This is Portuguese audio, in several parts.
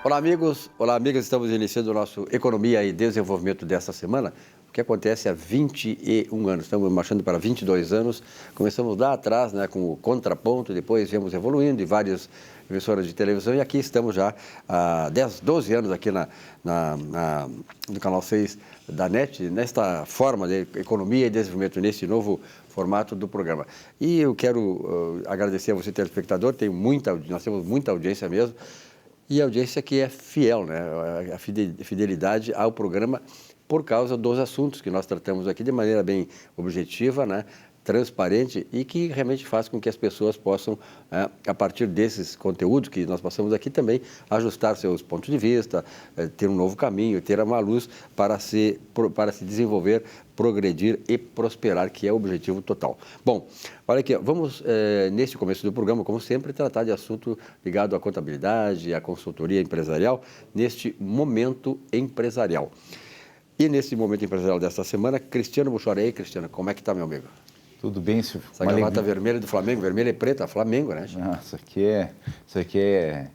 Olá, amigos. Olá, amigas. Estamos iniciando o nosso Economia e Desenvolvimento desta semana, que acontece há 21 anos. Estamos marchando para 22 anos. Começamos lá atrás, né, com o Contraponto, depois viemos evoluindo em várias emissoras de televisão e aqui estamos já há 12 anos aqui no canal 6 da NET, nesta forma de Economia e Desenvolvimento, nesse novo formato do programa. E eu quero agradecer a você, telespectador, nós temos muita audiência mesmo, e a audiência que é fiel, né? A fidelidade ao programa por causa dos assuntos que nós tratamos aqui de maneira bem objetiva, né? Transparente e que realmente faz com que as pessoas possam, a partir desses conteúdos que nós passamos aqui também, ajustar seus pontos de vista, ter um novo caminho, ter uma luz para se desenvolver, progredir e prosperar, que é o objetivo total. Bom, olha aqui, vamos, neste começo do programa, como sempre, tratar de assunto ligado à contabilidade, à consultoria empresarial, neste momento empresarial. E nesse momento empresarial desta semana, Cristiano Buchorei. Cristiano, como é que está, meu amigo? Tudo bem, Silvio? Essa gravata vermelha do Flamengo, vermelha e preta, Flamengo, né? Ah, isso aqui é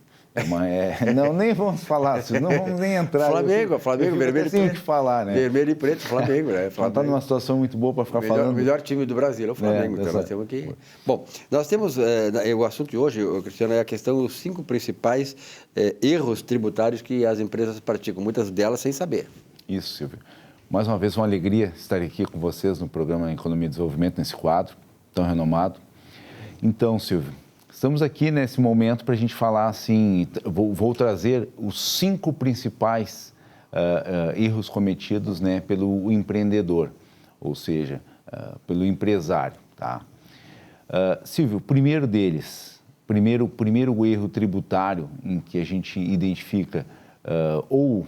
não, nem vamos falar, Silvio, não vamos nem entrar. Flamengo, vermelho e preto. Que falar, né? Vermelho e preto, Flamengo, né? Flamengo. Está numa situação muito boa para ficar falando. O melhor time do Brasil é o Flamengo, então nós temos aqui. Bom, nós temos, o assunto de hoje, Cristiano, é a questão dos 5 principais erros tributários que as empresas praticam, muitas delas sem saber. Isso, Silvio. Mais uma vez, uma alegria estar aqui com vocês no programa Economia e Desenvolvimento, nesse quadro tão renomado. Então, Silvio, estamos aqui nesse momento para a gente falar assim, vou trazer os 5 principais erros cometidos, né, pelo empreendedor, ou seja, pelo empresário, tá? Silvio, o primeiro deles, primeiro erro tributário em que a gente identifica, ou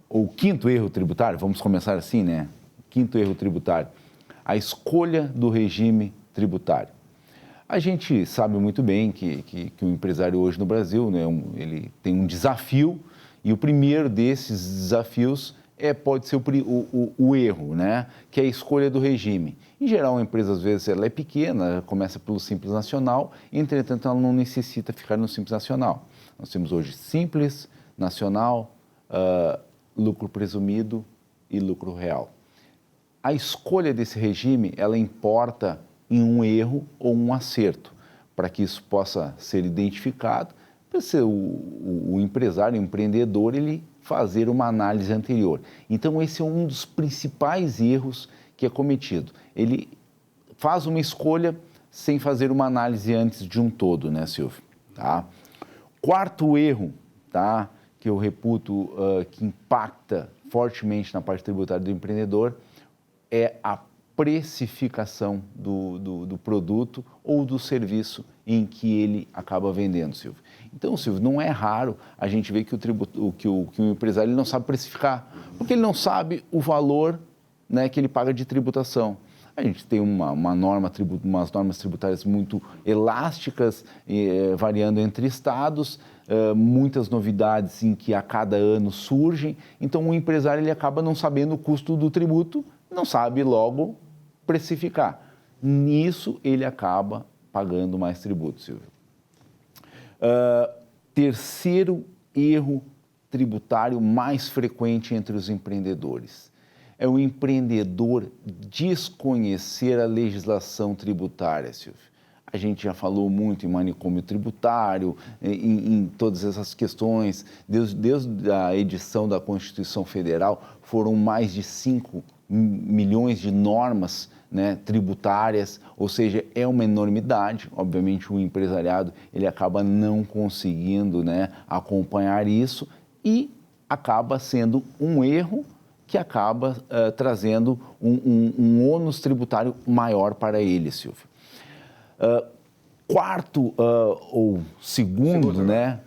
o 5º erro tributário, vamos começar assim, né? 5º erro tributário, a escolha do regime tributário. A gente sabe muito bem que o empresário hoje no Brasil, né, ele tem um desafio, e o primeiro desses desafios pode ser o erro, né, que é a escolha do regime. Em geral, a empresa, às vezes, ela é pequena, começa pelo Simples Nacional, entretanto, ela não necessita ficar no Simples Nacional. Nós temos hoje Simples, Nacional, lucro presumido e lucro real. A escolha desse regime, ela importa em um erro ou um acerto, para que isso possa ser identificado, para ser o empresário, o empreendedor, ele fazer uma análise anterior. Então, esse é um dos principais erros que é cometido. Ele faz uma escolha sem fazer uma análise antes de um todo, né, Silvio? Tá? 4º erro, tá? Que eu reputo que impacta fortemente na parte tributária do empreendedor, é a precificação do produto ou do serviço em que ele acaba vendendo, Silvio. Então, Silvio, não é raro a gente ver que o empresário ele não sabe precificar, porque ele não sabe o valor, né, que ele paga de tributação. A gente tem umas normas tributárias muito elásticas, variando entre estados, muitas novidades em que a cada ano surgem. Então, o empresário ele acaba não sabendo o custo do tributo, não sabe logo precificar. Nisso, ele acaba pagando mais tributo, Silvio. 3º erro tributário mais frequente entre os empreendedores é o empreendedor desconhecer a legislação tributária, Silvio. A gente já falou muito em manicômio tributário, em todas essas questões, desde a edição da Constituição Federal, foram mais de 5 milhões de normas, né, tributárias, ou seja, é uma enormidade. Obviamente, o empresariado ele acaba não conseguindo, né, acompanhar isso e acaba sendo um erro que acaba trazendo um ônus tributário maior para ele, Silvio. 4º ou segundo, né,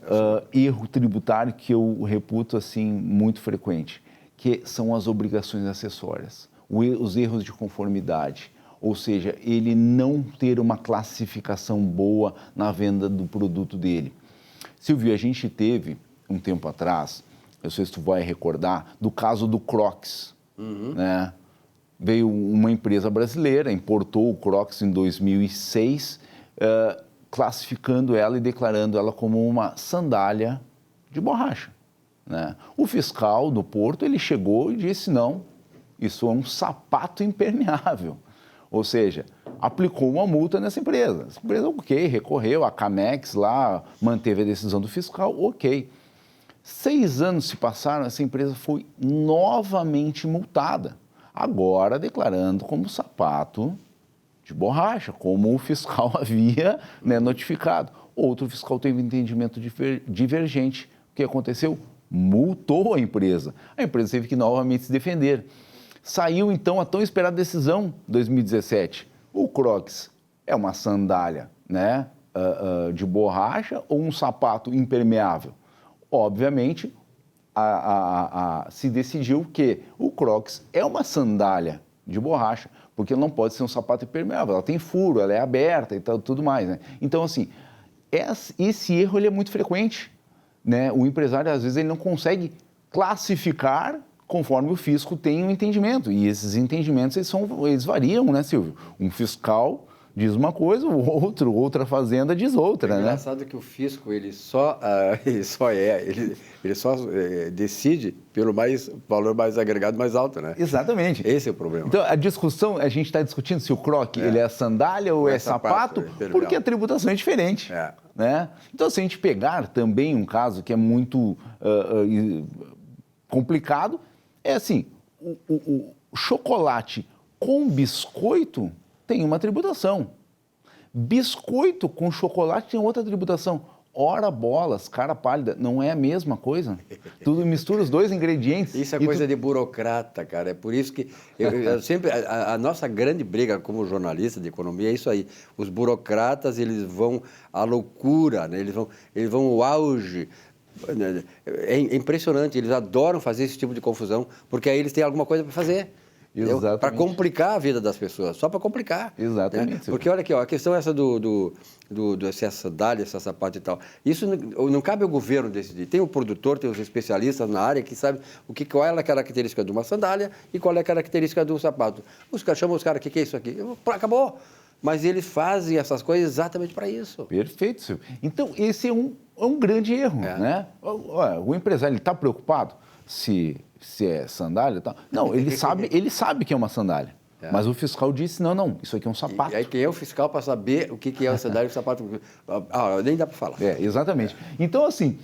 erro tributário que eu reputo assim muito frequente, que são as obrigações acessórias, os erros de conformidade, ou seja, ele não ter uma classificação boa na venda do produto dele. Silvio, a gente teve um tempo atrás, eu sei se tu vai recordar, do caso do Crocs, né? Veio uma empresa brasileira, importou o Crocs em 2006, classificando ela e declarando ela como uma sandália de borracha. né? O fiscal do Porto, ele chegou e disse, não, isso é um sapato impermeável. Ou seja, aplicou uma multa nessa empresa. Essa empresa, ok, recorreu, a Camex lá manteve a decisão do fiscal, ok. 6 anos se passaram, essa empresa foi novamente multada, agora declarando como sapato de borracha, como o fiscal havia, né, notificado. Outro fiscal teve entendimento divergente. O que aconteceu? Multou a empresa. A empresa teve que novamente se defender. Saiu, então, a tão esperada decisão 2017. O Crocs é uma sandália, né, de borracha ou um sapato impermeável? Obviamente, se decidiu que o Crocs é uma sandália de borracha, porque não pode ser um sapato impermeável. Ela tem furo, ela é aberta e tudo mais, né? Então, assim, esse erro ele é muito frequente, né? O empresário, às vezes, ele não consegue classificar conforme o fisco tem um entendimento. E esses entendimentos, eles variam, né, Silvio? Um fiscal diz uma coisa, outra fazenda diz outra, né? É engraçado que o fisco, ele só decide pelo valor mais agregado mais alto, né? Exatamente. Esse é o problema. Então, a discussão, a gente está discutindo se o Croc ele é sandália ou é sapato, porque a tributação é diferente. Né? Então, se a gente pegar também um caso que é muito complicado, é assim, o chocolate com biscoito tem uma tributação. Biscoito com chocolate tem outra tributação. Ora bolas, cara pálida, não é a mesma coisa. Tudo mistura os dois ingredientes. Isso é coisa de burocrata, cara. É por isso que eu sempre... A nossa grande briga como jornalista de economia é isso aí. Os burocratas, eles vão à loucura, né? Eles vão ao auge. É impressionante, eles adoram fazer esse tipo de confusão, porque aí eles têm alguma coisa para fazer. Para complicar a vida das pessoas, só para complicar. Exatamente. Né? Porque olha aqui, ó, a questão é essa essa sandália, essa sapato e tal. Isso não cabe ao governo decidir. Tem o produtor, tem os especialistas na área que sabem qual é a característica de uma sandália e qual é a característica do sapato. Os caras chamam os caras, o que é isso aqui? Acabou. Mas eles fazem essas coisas exatamente para isso. Perfeito, Silvio. Então, esse é um grande erro, né? O empresário está preocupado se é sandália e tal. Não, ele sabe que é uma sandália. Mas o fiscal disse, não, isso aqui é um sapato. E aí quem é o fiscal para saber o que é uma sandália e o sapato? Nem dá para falar. Exatamente. Então, assim,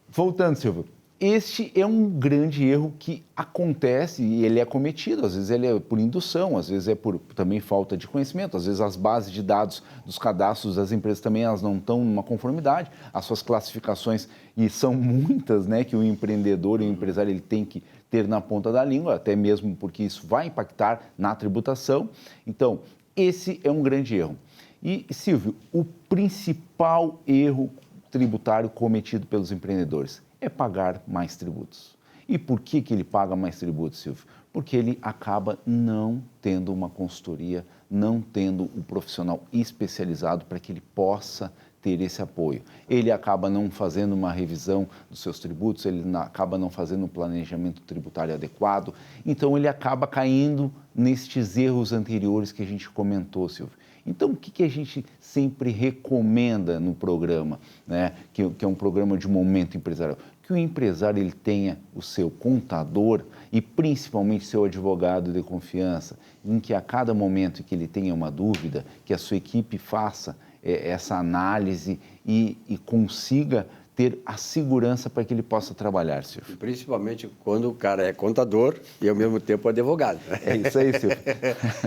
voltando, Silvio, este é um grande erro que acontece e ele é cometido. Às vezes ele é por indução, às vezes é por também falta de conhecimento, às vezes as bases de dados dos cadastros das empresas também elas não estão numa conformidade, as suas classificações, e são muitas, né, que o empreendedor e o empresário ele tem que ter na ponta da língua, até mesmo porque isso vai impactar na tributação. Então, esse é um grande erro. E, Silvio, o principal erro tributário cometido pelos empreendedores é pagar mais tributos. E por que ele paga mais tributos, Silvio? Porque ele acaba não tendo uma consultoria, não tendo um profissional especializado para que ele possa ter esse apoio. Ele acaba não fazendo uma revisão dos seus tributos, ele acaba não fazendo um planejamento tributário adequado, então ele acaba caindo nestes erros anteriores que a gente comentou, Silvio. Então, o que a gente sempre recomenda no programa, né? que é um programa de momento empresarial? Que o empresário ele tenha o seu contador e principalmente seu advogado de confiança, em que a cada momento que ele tenha uma dúvida, que a sua equipe faça essa análise e consiga ter a segurança para que ele possa trabalhar, Silvio. Principalmente quando o cara é contador e ao mesmo tempo advogado. É isso aí, Silvio.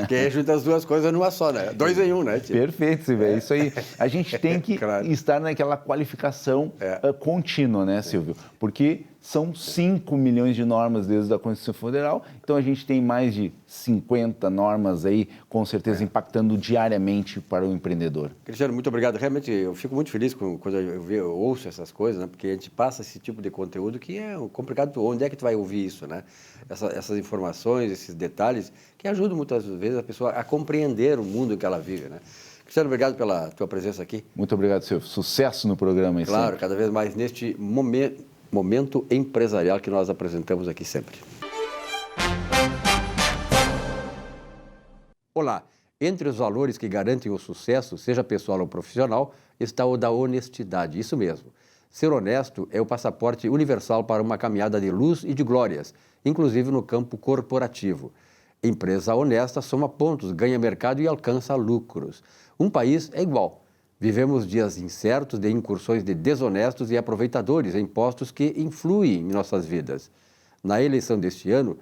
Que aí junta as duas coisas numa só, né? 2 em 1, né, tio? Perfeito, Silvio. É isso aí. A gente tem que estar naquela qualificação contínua, né, Silvio? Porque são 5 milhões de normas desde a Constituição Federal, então a gente tem mais de 50 normas aí, com certeza, impactando diariamente para o empreendedor. Cristiano, muito obrigado. Realmente, eu fico muito feliz quando eu ouço essas coisas, né? Porque a gente passa esse tipo de conteúdo que é complicado. Onde é que tu vai ouvir isso, né? Essas informações, esses detalhes, que ajudam muitas vezes a pessoa a compreender o mundo em que ela vive, né? Cristiano, obrigado pela tua presença aqui. Muito obrigado, Silvio. Sucesso no programa. Claro, sempre. Cada vez mais neste momento empresarial que nós apresentamos aqui sempre. Olá, entre os valores que garantem o sucesso, seja pessoal ou profissional, está o da honestidade, isso mesmo. Ser honesto é o passaporte universal para uma caminhada de luz e de glórias, inclusive no campo corporativo. Empresa honesta soma pontos, ganha mercado e alcança lucros. Um país é igual. Vivemos dias incertos de incursões de desonestos e aproveitadores em postos que influem em nossas vidas. Na eleição deste ano,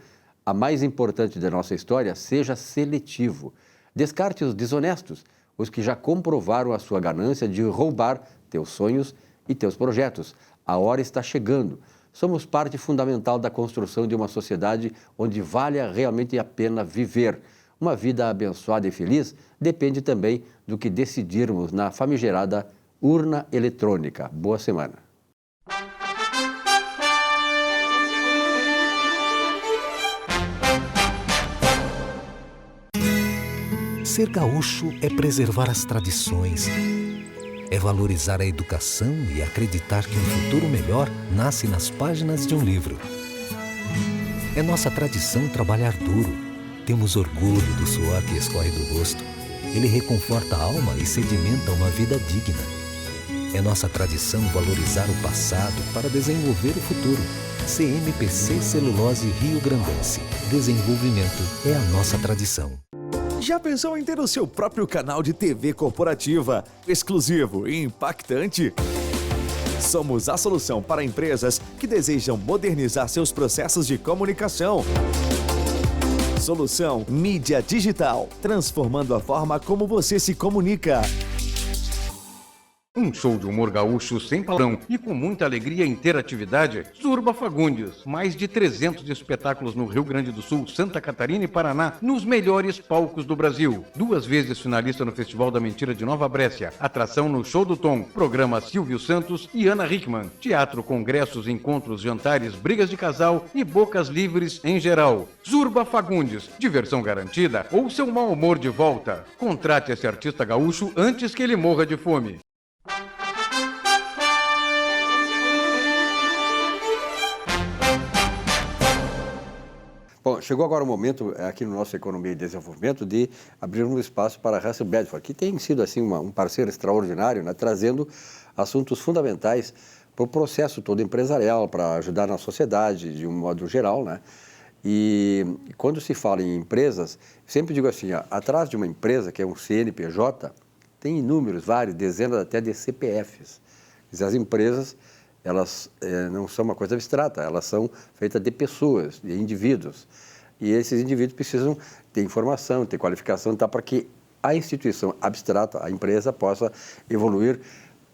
a mais importante da nossa história, seja seletivo. Descarte os desonestos, os que já comprovaram a sua ganância de roubar teus sonhos e teus projetos. A hora está chegando. Somos parte fundamental da construção de uma sociedade onde valha realmente a pena viver. Uma vida abençoada e feliz depende também do que decidirmos na famigerada urna eletrônica. Boa semana. Ser gaúcho é preservar as tradições, é valorizar a educação e acreditar que um futuro melhor nasce nas páginas de um livro. É nossa tradição trabalhar duro. Temos orgulho do suor que escorre do rosto. Ele reconforta a alma e sedimenta uma vida digna. É nossa tradição valorizar o passado para desenvolver o futuro. CMPC Celulose Rio Grandense. Desenvolvimento é a nossa tradição. Já pensou em ter o seu próprio canal de TV corporativa, exclusivo e impactante? Somos a solução para empresas que desejam modernizar seus processos de comunicação. Solução Mídia Digital, transformando a forma como você se comunica. Um show de humor gaúcho sem palavrão e com muita alegria e interatividade. Zurba Fagundes. Mais de 300 espetáculos no Rio Grande do Sul, Santa Catarina e Paraná, nos melhores palcos do Brasil. 2 vezes finalista no Festival da Mentira de Nova Brécia. Atração no Show do Tom. Programa Silvio Santos e Ana Hickman. Teatro, congressos, encontros, jantares, brigas de casal e bocas livres em geral. Zurba Fagundes. Diversão garantida ou seu mau humor de volta. Contrate esse artista gaúcho antes que ele morra de fome. Bom, chegou agora o momento, aqui no nosso Economia e Desenvolvimento, de abrir um espaço para a Russell Bedford, que tem sido assim um parceiro extraordinário, né, trazendo assuntos fundamentais para o processo todo empresarial, para ajudar na sociedade de um modo geral, né? E quando se fala em empresas, sempre digo assim, ó, atrás de uma empresa, que é um CNPJ, tem inúmeros, vários, dezenas até de CPFs. As empresas, elas não são uma coisa abstrata, elas são feitas de pessoas, de indivíduos. E esses indivíduos precisam ter informação, ter qualificação, tá, para que a instituição abstrata, a empresa, possa evoluir,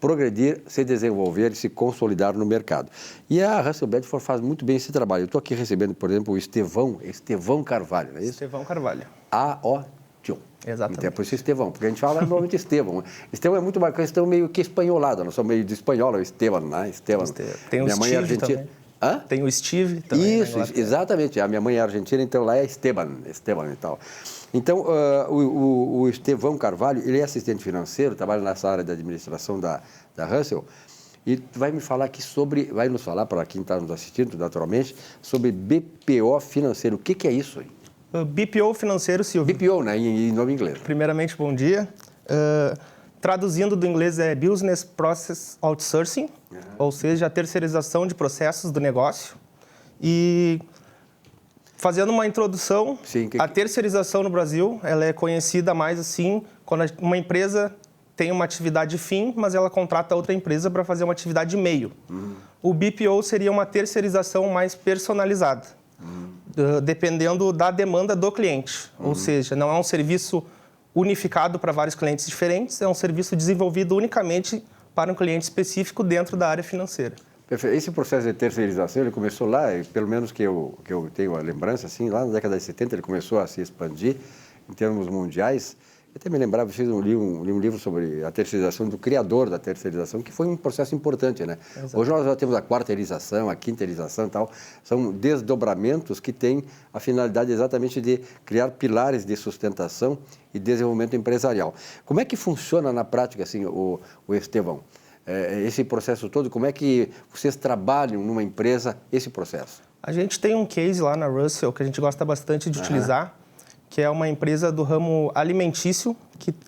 progredir, se desenvolver e se consolidar no mercado. E a Russell Bedford faz muito bem esse trabalho. Eu estou aqui recebendo, por exemplo, o Estevão Carvalho, não é isso? Estevão Carvalho. A-O-T-I-O. Exatamente. Até por isso Estevão, porque a gente fala normalmente Estevão. Estevão é muito uma questão meio que espanholada, nós somos meio de espanhola, o Estevão, né? Estevão. Tem o minha mãe é Steve argentina. também. Hã? Tem o Steve também. Isso, exatamente. A minha mãe é argentina, então lá é Esteban e tal. Então, o Estevão Carvalho, ele é assistente financeiro, trabalha nessa área da administração da Russell, e vai me falar aqui vai nos falar, para quem está nos assistindo, naturalmente, sobre BPO financeiro. O que é isso aí? BPO financeiro, Silvio. BPO, né, em nome inglês. Primeiramente, bom dia. Traduzindo do inglês é Business Process Outsourcing, ou seja, a terceirização de processos do negócio. E fazendo uma introdução, Sim, a terceirização no Brasil, ela é conhecida mais assim, quando uma empresa tem uma atividade fim, mas ela contrata outra empresa para fazer uma atividade meio. O BPO seria uma terceirização mais personalizada, dependendo da demanda do cliente. Ou seja, não é um serviço unificado para vários clientes diferentes, é um serviço desenvolvido unicamente para um cliente específico dentro da área financeira. Perfeito. Esse processo de terceirização, ele começou lá, pelo menos que eu tenho a lembrança, assim, lá na década de 70, ele começou a se expandir em termos mundiais. Eu até me lembrava, fiz um livro sobre a terceirização, do criador da terceirização, que foi um processo importante, né? Exatamente. Hoje nós já temos a quarteirização, a quinteirização e tal. São desdobramentos que têm a finalidade exatamente de criar pilares de sustentação e desenvolvimento empresarial. Como é que funciona na prática, assim, o Estevão? Esse processo todo, como é que vocês trabalham numa empresa esse processo? A gente tem um case lá na Russell que a gente gosta bastante de utilizar, que é uma empresa do ramo alimentício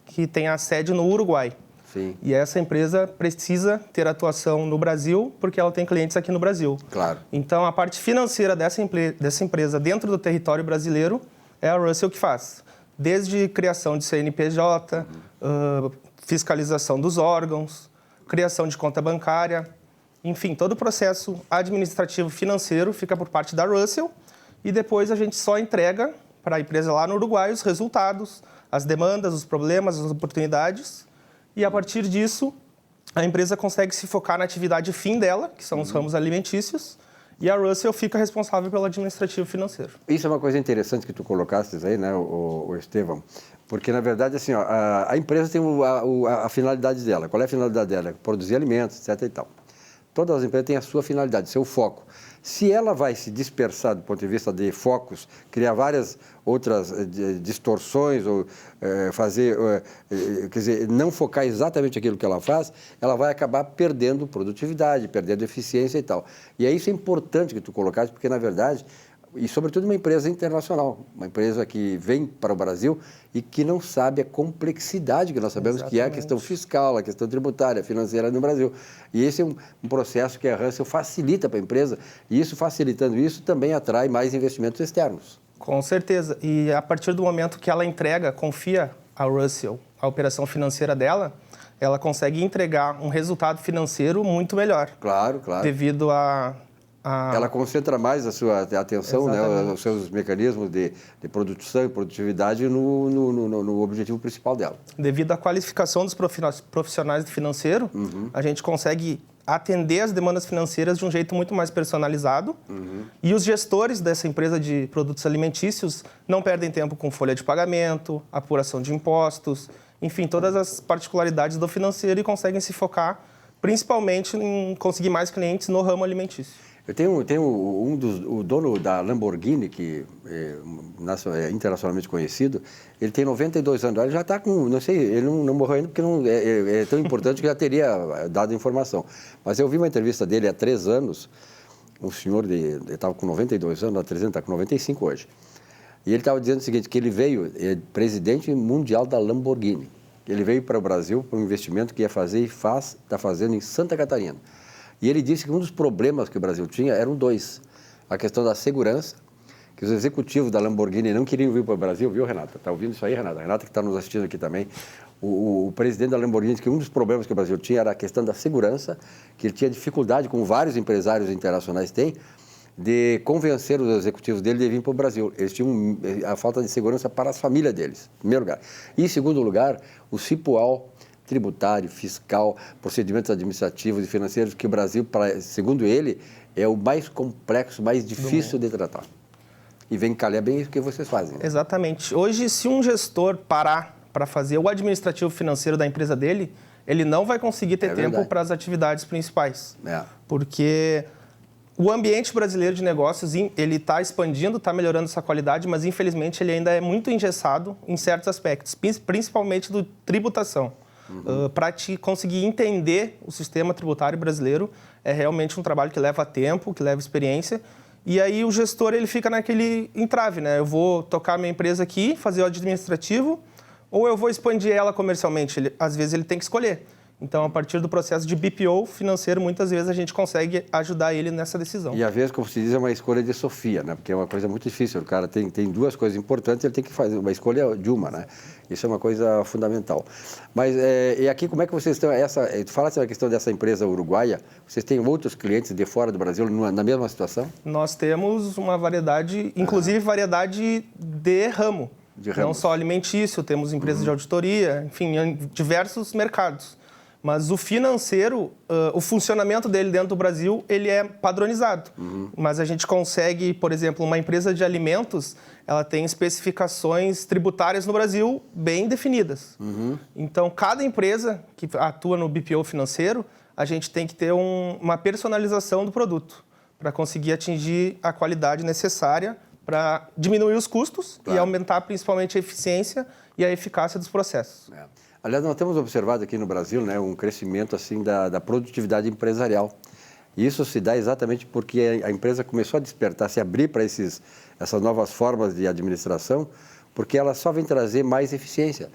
que tem a sede no Uruguai. Sim. E essa empresa precisa ter atuação no Brasil porque ela tem clientes aqui no Brasil. Claro. Então, a parte financeira dessa empresa dentro do território brasileiro é a Russell que faz. Desde criação de CNPJ, fiscalização dos órgãos, criação de conta bancária, enfim, todo o processo administrativo financeiro fica por parte da Russell e depois a gente só entrega para a empresa lá no Uruguai os resultados, as demandas, os problemas, as oportunidades e a partir disso a empresa consegue se focar na atividade fim dela, que são os ramos alimentícios, e a Russell fica responsável pelo administrativo financeiro. Isso é uma coisa interessante que tu colocaste aí, né, o Estevão, porque, na verdade, assim, ó, a empresa tem a finalidade dela. Qual é a finalidade dela? Produzir alimentos, etc. e tal. Todas as empresas têm a sua finalidade, seu foco. Se ela vai se dispersar do ponto de vista de focos, criar várias outras distorções ou quer dizer, não focar exatamente aquilo que ela faz, ela vai acabar perdendo produtividade, perdendo eficiência e tal. E é isso importante que tu colocaste, porque, na verdade, e sobretudo uma empresa internacional, uma empresa que vem para o Brasil e que não sabe a complexidade que nós sabemos Exatamente. Que é a questão fiscal, a questão tributária, financeira no Brasil. E esse é um processo que a Russell facilita para a empresa e isso, facilitando isso, também atrai mais investimentos externos. Com certeza. E a partir do momento que ela entrega, confia a Russell, a operação financeira dela, ela consegue entregar um resultado financeiro muito melhor. Claro, claro. Devido a... Ela concentra mais a sua atenção, né, os seus mecanismos de produção e produtividade no objetivo principal dela. Devido à qualificação dos profissionais do financeiro, a gente consegue atender as demandas financeiras de um jeito muito mais personalizado. E os gestores dessa empresa de produtos alimentícios não perdem tempo com folha de pagamento, apuração de impostos, enfim, todas as particularidades do financeiro e conseguem se focar principalmente em conseguir mais clientes no ramo alimentício. Eu tenho o dono da Lamborghini, que é internacionalmente conhecido, ele tem 92 anos, ele já está com, não sei, ele não morreu ainda porque não, é tão importante que já teria dado informação. Mas eu vi uma entrevista dele há 3 anos, um senhor, ele estava com 92 anos, há 3 anos, está com 95 hoje. E ele estava dizendo o seguinte, que ele veio, presidente mundial da Lamborghini. Ele veio para o Brasil para um investimento que ia fazer e está fazendo em Santa Catarina. E ele disse que um dos problemas que o Brasil tinha eram 2. A questão da segurança, que os executivos da Lamborghini não queriam vir para o Brasil, viu, Renata? Está ouvindo isso aí, Renata? Renata que está nos assistindo aqui também. O presidente da Lamborghini disse que um dos problemas que o Brasil tinha era a questão da segurança, que ele tinha dificuldade, como vários empresários internacionais têm, de convencer os executivos dele de vir para o Brasil. Eles tinham a falta de segurança para as famílias deles, em primeiro lugar. E, em segundo lugar, o cipual tributário, fiscal, procedimentos administrativos e financeiros, que o Brasil, segundo ele, é o mais complexo, mais difícil de tratar. E vem calhar bem isso que vocês fazem. Né? Exatamente. Hoje, se um gestor parar para fazer o administrativo financeiro da empresa dele, ele não vai conseguir ter tempo para as atividades principais. Porque o ambiente brasileiro de negócios, ele está expandindo, está melhorando essa qualidade, mas, infelizmente, ele ainda é muito engessado em certos aspectos, principalmente do tributação. Para te conseguir entender o sistema tributário brasileiro, é realmente um trabalho que leva tempo, que leva experiência. E aí o gestor ele fica naquele entrave, né? Eu vou tocar minha empresa aqui, fazer o administrativo, ou eu vou expandir ela comercialmente. Às vezes ele tem que escolher. Então, a partir do processo de BPO financeiro, muitas vezes a gente consegue ajudar ele nessa decisão. E, às vezes, como se diz, é uma escolha de Sofia, né? Porque é uma coisa muito difícil. O cara tem 2 coisas importantes, ele tem que fazer uma escolha de uma, né? Isso é uma coisa fundamental. Mas, e aqui, como é que vocês estão... Tu falaste da questão dessa empresa uruguaia, vocês têm outros clientes de fora do Brasil na mesma situação? Nós temos uma variedade, inclusive variedade de ramo. Não só alimentício, temos empresas de auditoria, enfim, em diversos mercados. Mas o financeiro, o funcionamento dele dentro do Brasil, ele é padronizado. Mas a gente consegue, por exemplo, uma empresa de alimentos, ela tem especificações tributárias no Brasil bem definidas. Então, cada empresa que atua no BPO financeiro, a gente tem que ter uma personalização do produto para conseguir atingir a qualidade necessária para diminuir os custos e aumentar principalmente a eficiência e a eficácia dos processos. Aliás, nós temos observado aqui no Brasil, né, um crescimento assim da produtividade empresarial. E isso se dá exatamente porque a empresa começou a despertar, se abrir para essas novas formas de administração, porque ela só vem trazer mais eficiência.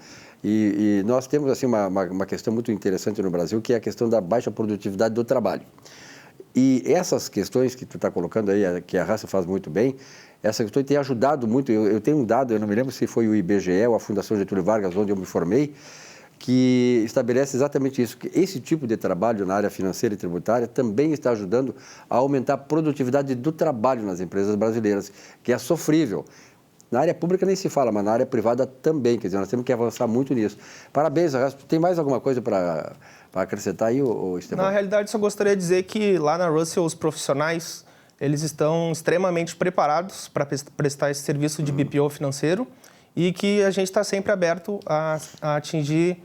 E nós temos assim, uma questão muito interessante no Brasil, que é a questão da baixa produtividade do trabalho. E essas questões que tu está colocando aí, que a Raça faz muito bem, essa questão tem ajudado muito. Eu tenho um dado, eu não me lembro se foi o IBGE ou a Fundação Getúlio Vargas, onde eu me formei, que estabelece exatamente isso, que esse tipo de trabalho na área financeira e tributária também está ajudando a aumentar a produtividade do trabalho nas empresas brasileiras, que é sofrível. Na área pública nem se fala, mas na área privada também, quer dizer, nós temos que avançar muito nisso. Parabéns, Arrasto. Tem mais alguma coisa para acrescentar aí, Estevão? Na realidade, só gostaria de dizer que lá na Russell, os profissionais, eles estão extremamente preparados para prestar esse serviço de BPO financeiro e que a gente está sempre aberto a atingir,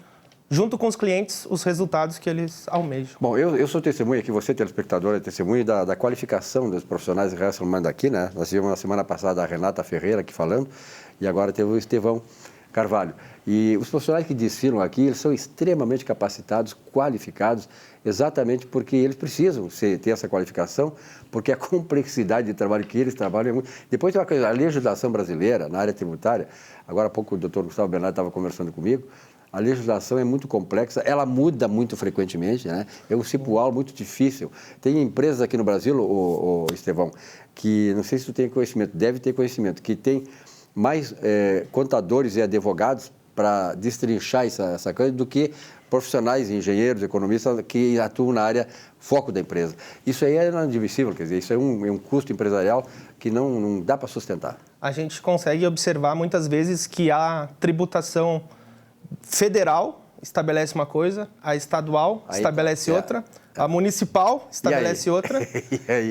junto com os clientes, os resultados que eles almejam. Bom, eu sou testemunha aqui, você, telespectador, é testemunha da qualificação dos profissionais que estão mandando aqui, né? Nós tivemos na semana passada a Renata Ferreira aqui falando e agora teve o Estevão Carvalho. E os profissionais que desfilam aqui, eles são extremamente capacitados, qualificados, exatamente porque eles precisam ter essa qualificação, porque a complexidade de trabalho que eles trabalham é muito... Depois tem uma coisa, a legislação brasileira, na área tributária, agora há pouco o doutor Gustavo Bernardo estava conversando comigo, a legislação é muito complexa, ela muda muito frequentemente, né? É um cipual muito difícil. Tem empresas aqui no Brasil, o Estevão, que não sei se tu tem conhecimento, deve ter conhecimento, que tem mais contadores e advogados para destrinchar essa coisa do que profissionais, engenheiros, economistas que atuam na área foco da empresa. Isso aí é inadmissível, quer dizer, isso é um custo empresarial que não dá para sustentar. A gente consegue observar muitas vezes que a tributação federal estabelece uma coisa, a estadual estabelece outra, a municipal estabelece outra,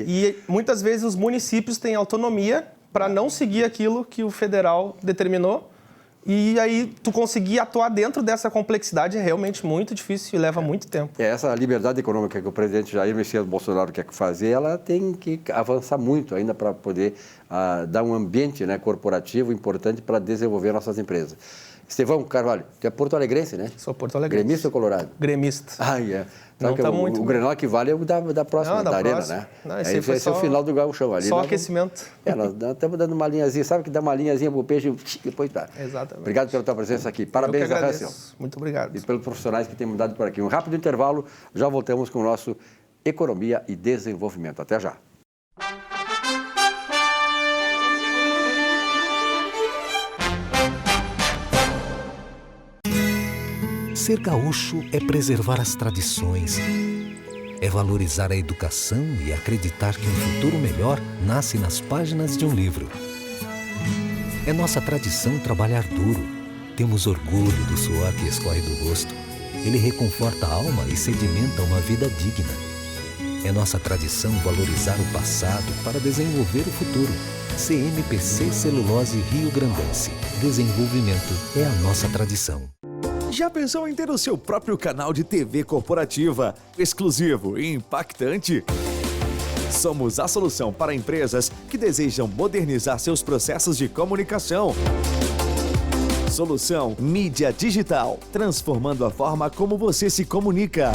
e muitas vezes os municípios têm autonomia para não seguir aquilo que o federal determinou, e aí tu conseguir atuar dentro dessa complexidade é realmente muito difícil e leva muito tempo. Essa liberdade econômica que o presidente Jair Messias Bolsonaro quer fazer, ela tem que avançar muito ainda para poder dar um ambiente, né, corporativo importante para desenvolver nossas empresas. Estevão Carvalho, tu é porto-alegrense, né? Sou porto-alegrense. Gremista ou colorado? Gremista. Não tá muito. O Grenal que vale é o da próxima, da Arena, né? Esse é o final do gauchão ali. Só aquecimento. Nós estamos dando uma linhazinha, sabe que dá uma linhazinha pro peixe e depois tá. Exatamente. Obrigado pela tua presença aqui. Parabéns, Arração. Muito obrigado. E pelos profissionais que têm mudado por aqui. Um rápido intervalo, já voltamos com o nosso Economia e Desenvolvimento. Até já. Ser gaúcho é preservar as tradições, é valorizar a educação e acreditar que um futuro melhor nasce nas páginas de um livro. É nossa tradição trabalhar duro. Temos orgulho do suor que escorre do rosto. Ele reconforta a alma e sedimenta uma vida digna. É nossa tradição valorizar o passado para desenvolver o futuro. CMPC Celulose Rio Grandense. Desenvolvimento é a nossa tradição. Já pensou em ter o seu próprio canal de TV corporativa, exclusivo e impactante? Somos a solução para empresas que desejam modernizar seus processos de comunicação. Solução Mídia Digital, transformando a forma como você se comunica.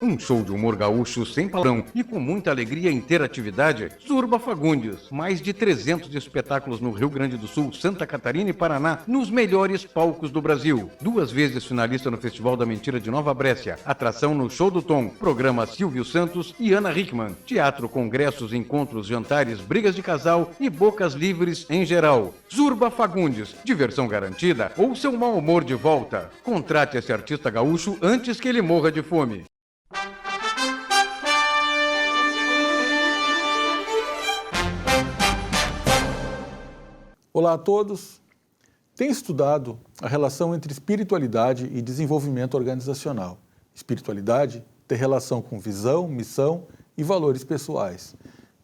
Um show de humor gaúcho sem palavrão e com muita alegria e interatividade. Zurba Fagundes. Mais de 300 espetáculos no Rio Grande do Sul, Santa Catarina e Paraná, nos melhores palcos do Brasil. 2 vezes finalista no Festival da Mentira de Nova Brécia. Atração no Show do Tom. Programa Silvio Santos e Ana Hickman. Teatro, congressos, encontros, jantares, brigas de casal e bocas livres em geral. Zurba Fagundes. Diversão garantida ou seu mau humor de volta. Contrate esse artista gaúcho antes que ele morra de fome. Olá a todos. Tenho estudado a relação entre espiritualidade e desenvolvimento organizacional. Espiritualidade tem relação com visão, missão e valores pessoais.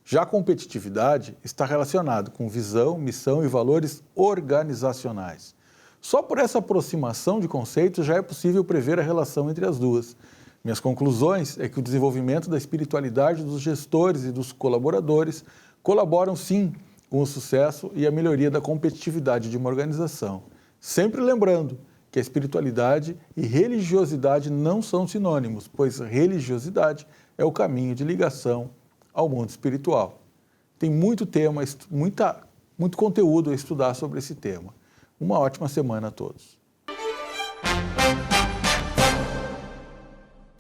Já a competitividade está relacionado com visão, missão e valores organizacionais. Só por essa aproximação de conceitos já é possível prever a relação entre as duas. Minhas conclusões é que o desenvolvimento da espiritualidade dos gestores e dos colaboradores colaboram sim com o sucesso e a melhoria da competitividade de uma organização. Sempre lembrando que a espiritualidade e religiosidade não são sinônimos, pois religiosidade é o caminho de ligação ao mundo espiritual. Tem muito tema, muito conteúdo a estudar sobre esse tema. Uma ótima semana a todos.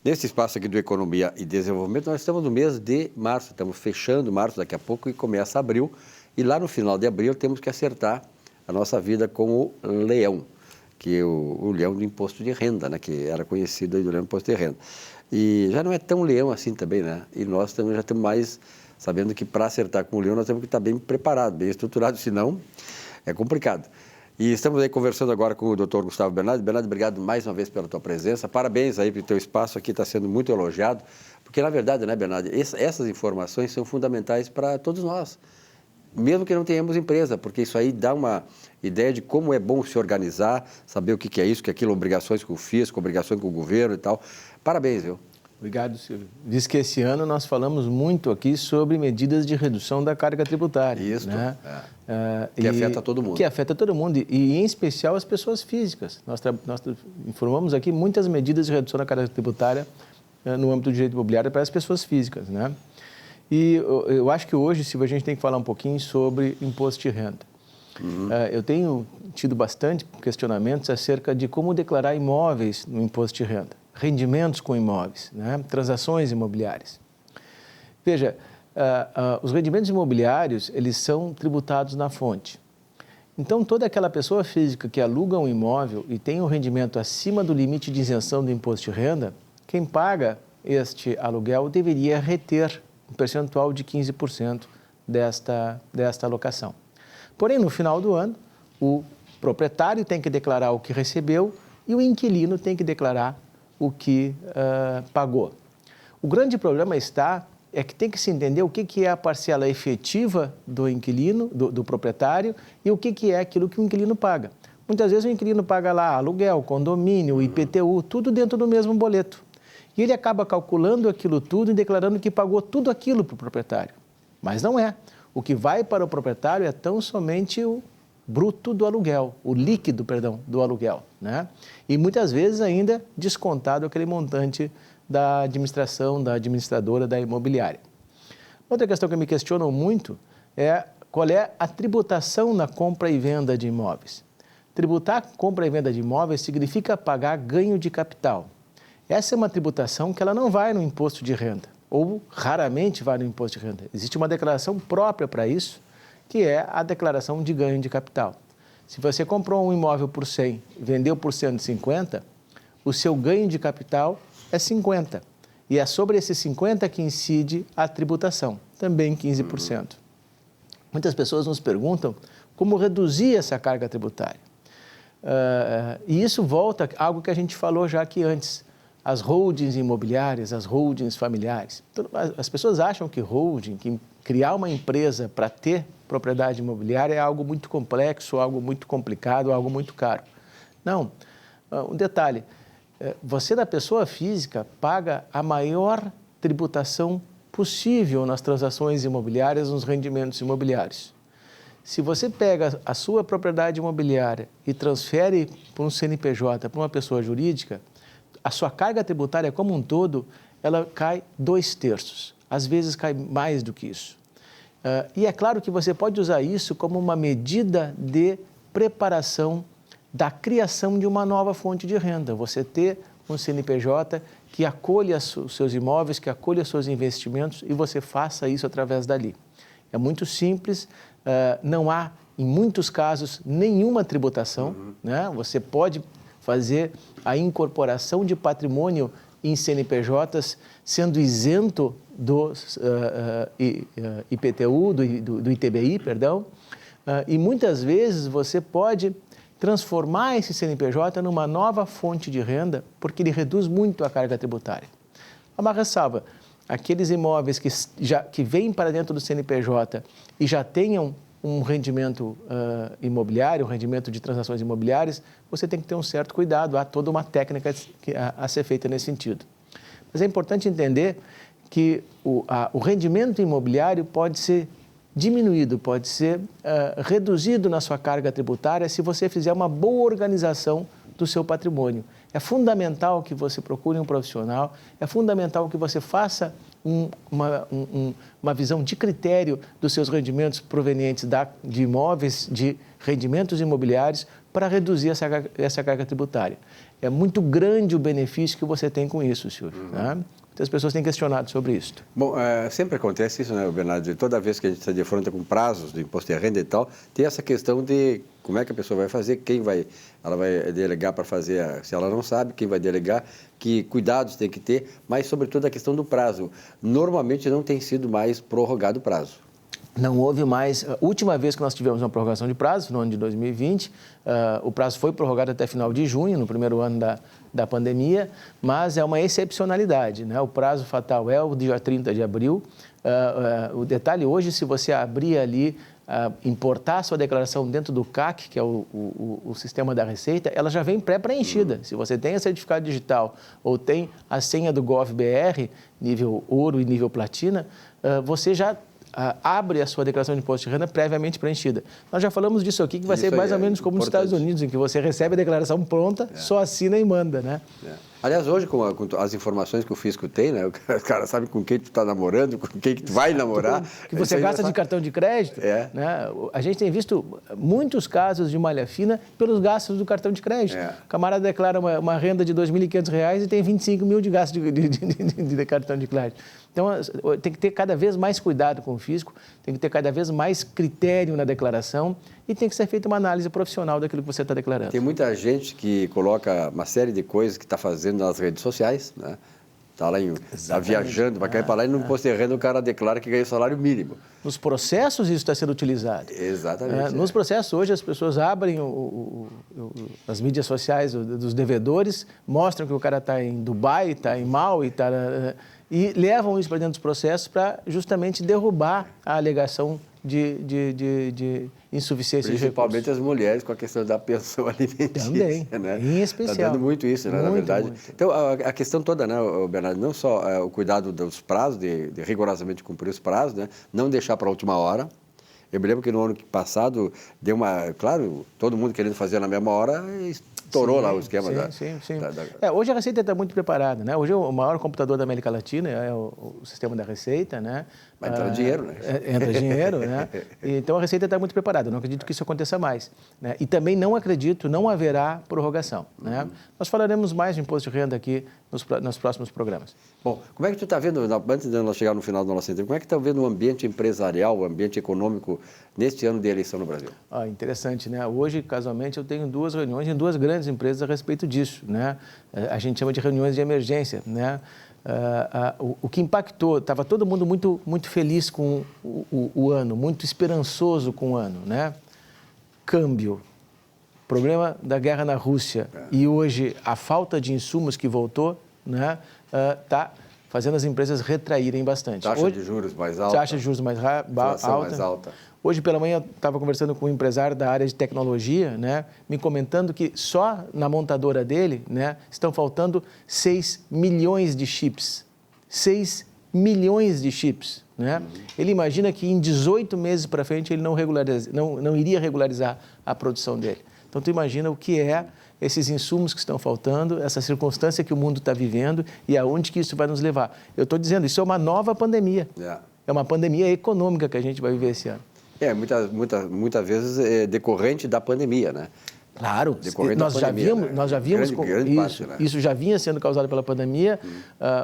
Nesse espaço aqui do Economia e Desenvolvimento, nós estamos no mês de março, estamos fechando março daqui a pouco e começa abril. E lá no final de abril temos que acertar a nossa vida com o leão, que é o leão do imposto de renda, né, que era conhecido aí do leão do imposto de renda. E já não é tão leão assim também, né? E nós também já estamos mais sabendo que para acertar com o leão nós temos que estar bem preparados, bem estruturados, senão é complicado. E estamos aí conversando agora com o Dr. Gustavo Bernardi. Bernardi, obrigado mais uma vez pela tua presença. Parabéns aí pelo teu espaço aqui, está sendo muito elogiado. Porque, na verdade, né, Bernardi, essas informações são fundamentais para todos nós, mesmo que não tenhamos empresa, porque isso aí dá uma ideia de como é bom se organizar, saber o que é isso, que é aquilo, obrigações com o fisco, obrigações com o governo e tal. Parabéns, viu? Obrigado, Silvio. Diz que esse ano nós falamos muito aqui sobre medidas de redução da carga tributária. Isso, né? Que afeta todo mundo. Que afeta todo mundo, e em especial as pessoas físicas. Nós informamos aqui muitas medidas de redução da carga tributária no âmbito do direito imobiliário para as pessoas físicas, né? E eu acho que hoje, Silvio, a gente tem que falar um pouquinho sobre imposto de renda. Eu tenho tido bastante questionamentos acerca de como declarar imóveis no imposto de renda, rendimentos com imóveis, né? Transações imobiliárias. Veja, os rendimentos imobiliários, eles são tributados na fonte. Então, toda aquela pessoa física que aluga um imóvel e tem um rendimento acima do limite de isenção do imposto de renda, quem paga este aluguel deveria reter um percentual de 15% desta alocação. Porém, no final do ano, o proprietário tem que declarar o que recebeu e o inquilino tem que declarar o que pagou. O grande problema é que tem que se entender o que é a parcela efetiva do inquilino, do proprietário, e o que é aquilo que o inquilino paga. Muitas vezes o inquilino paga lá aluguel, condomínio, IPTU, tudo dentro do mesmo boleto. E ele acaba calculando aquilo tudo e declarando que pagou tudo aquilo para o proprietário. Mas não é. O que vai para o proprietário é tão somente o bruto do aluguel, o líquido, perdão, do aluguel, né? E muitas vezes ainda descontado aquele montante da administração, da administradora, da imobiliária. Outra questão que me questionam muito é qual é a tributação na compra e venda de imóveis. Tributar compra e venda de imóveis significa pagar ganho de capital. Essa é uma tributação que ela não vai no imposto de renda, ou raramente vai no imposto de renda. Existe uma declaração própria para isso, que é a declaração de ganho de capital. Se você comprou um imóvel por 100 e vendeu por 150, o seu ganho de capital é 50. E é sobre esses 50 que incide a tributação, também 15%. Muitas pessoas nos perguntam como reduzir essa carga tributária. E isso volta a algo que a gente falou já aqui antes. As holdings imobiliárias, as holdings familiares. As pessoas acham que holding, que criar uma empresa para ter propriedade imobiliária é algo muito complexo, algo muito complicado, algo muito caro. Não. Um detalhe, você da pessoa física paga a maior tributação possível nas transações imobiliárias, nos rendimentos imobiliários. Se você pega a sua propriedade imobiliária e transfere para um CNPJ, para uma pessoa jurídica, a sua carga tributária como um todo, ela cai 2/3. Às vezes cai mais do que isso. E é claro que você pode usar isso como uma medida de preparação da criação de uma nova fonte de renda. Você ter um CNPJ que acolha os seus imóveis, que acolha os seus investimentos e você faça isso através dali. É muito simples, não há, em muitos casos, nenhuma tributação, né? Você pode fazer a incorporação de patrimônio em CNPJs, sendo isento do IPTU, do ITBI, perdão, e muitas vezes você pode transformar esse CNPJ numa nova fonte de renda, porque ele reduz muito a carga tributária. Uma ressalva, aqueles imóveis que vêm para dentro do CNPJ e já tenham um rendimento imobiliário, um rendimento de transações imobiliárias, você tem que ter um certo cuidado, há toda uma técnica a ser feita nesse sentido. Mas é importante entender que o rendimento imobiliário pode ser diminuído, pode ser reduzido na sua carga tributária se você fizer uma boa organização do seu patrimônio. É fundamental que você procure um profissional, é fundamental que você faça uma visão de critério dos seus rendimentos provenientes de imóveis, de rendimentos imobiliários, para reduzir essa carga tributária. É muito grande o benefício que você tem com isso, Silvio. Né? Muitas pessoas têm questionado sobre isso. Bom, sempre acontece isso, né, Bernardo? Toda vez que a gente está de frente com prazos do imposto de renda e tal, tem essa questão de como é que a pessoa vai fazer, ela vai delegar para fazer, se ela não sabe, quem vai delegar, que cuidados tem que ter, mas sobretudo a questão do prazo. Normalmente não tem sido mais prorrogado o prazo. Não houve mais. A última vez que nós tivemos uma prorrogação de prazo, no ano de 2020, o prazo foi prorrogado até final de junho, no primeiro ano da pandemia, mas é uma excepcionalidade, né? O prazo fatal é o dia 30 de abril. O detalhe hoje, se você abrir ali, importar a sua declaração dentro do CAC, que é o sistema da Receita, ela já vem pré-preenchida. Se você tem a certificado digital ou tem a senha do GovBR, nível ouro e nível platina, você já abre a sua declaração de imposto de renda previamente preenchida. Nós já falamos disso aqui, que vai ser mais ou menos como nos Estados Unidos, em que você recebe a declaração pronta, só assina e manda, né? Aliás, hoje, com as informações que o fisco tem, né, o cara sabe com quem tu está namorando, com quem que tu vai namorar. Que você gasta de cartão de crédito. Né? A gente tem visto muitos casos de malha fina pelos gastos do cartão de crédito. O camarada declara uma renda de R$ 2.500 e tem 25 mil de gasto de cartão de crédito. Então, tem que ter cada vez mais cuidado com o fisco, tem que ter cada vez mais critério na declaração e tem que ser feita uma análise profissional daquilo que você está declarando. Tem muita gente que coloca uma série de coisas que está fazendo nas redes sociais, né? Está viajando, vai cair para lá e no imposto de renda o cara declara que ganha salário mínimo. Nos processos isso está sendo utilizado. Exatamente. Nos processos hoje as pessoas abrem as mídias sociais dos devedores, mostram que o cara está em Dubai, está em Mal e levam isso para dentro dos processos para justamente derrubar a alegação de insuficiência de recursos. Principalmente as mulheres com a questão da pensão alimentícia. Também, né? em especial. Está dando muito isso, né, na verdade. Muito. Então, a questão toda, né, Bernardo, não só o cuidado dos prazos, de rigorosamente cumprir os prazos, né, não deixar para a última hora. Eu me lembro que no ano passado deu claro, todo mundo querendo fazer na mesma hora, estourou lá o esquema Sim. Hoje a Receita está muito preparada, né? Hoje o maior computador da América Latina é o sistema da Receita, né? Vai entrar dinheiro, né? Entra dinheiro, né? Então a Receita está muito preparada, não acredito que isso aconteça mais, né? E também não haverá prorrogação, né? Nós falaremos mais de imposto de renda aqui nos próximos programas. Bom, como é que tu está vendo, antes de nós chegar no final da nossa entrevista, como é que está vendo o ambiente empresarial, o ambiente econômico neste ano de eleição no Brasil? Interessante, né? Hoje, casualmente, eu tenho 2 reuniões em 2 grandes empresas a respeito disso, né? A gente chama de reuniões de emergência, né? O que impactou, estava todo mundo muito feliz com o ano, muito esperançoso com o ano, né? Câmbio, problema da guerra na Rússia e hoje a falta de insumos que voltou, né? Está fazendo as empresas retraírem bastante. Taxa de juros mais alta. Taxa de juros mais alta. Hoje pela manhã eu estava conversando com um empresário da área de tecnologia, né, me comentando que só na montadora dele, né, estão faltando 6 milhões de chips. 6 milhões de chips. Né? Ele imagina que em 18 meses para frente ele não iria regularizar a produção dele. Então, tu imagina o que é esses insumos que estão faltando, essa circunstância que o mundo está vivendo e aonde que isso vai nos levar. Eu estou dizendo, isso é uma nova pandemia. É uma pandemia econômica que a gente vai viver esse ano. Muitas vezes é decorrente da pandemia, né? Claro, nós já víamos grande parte, né? Isso já vinha sendo causado pela pandemia,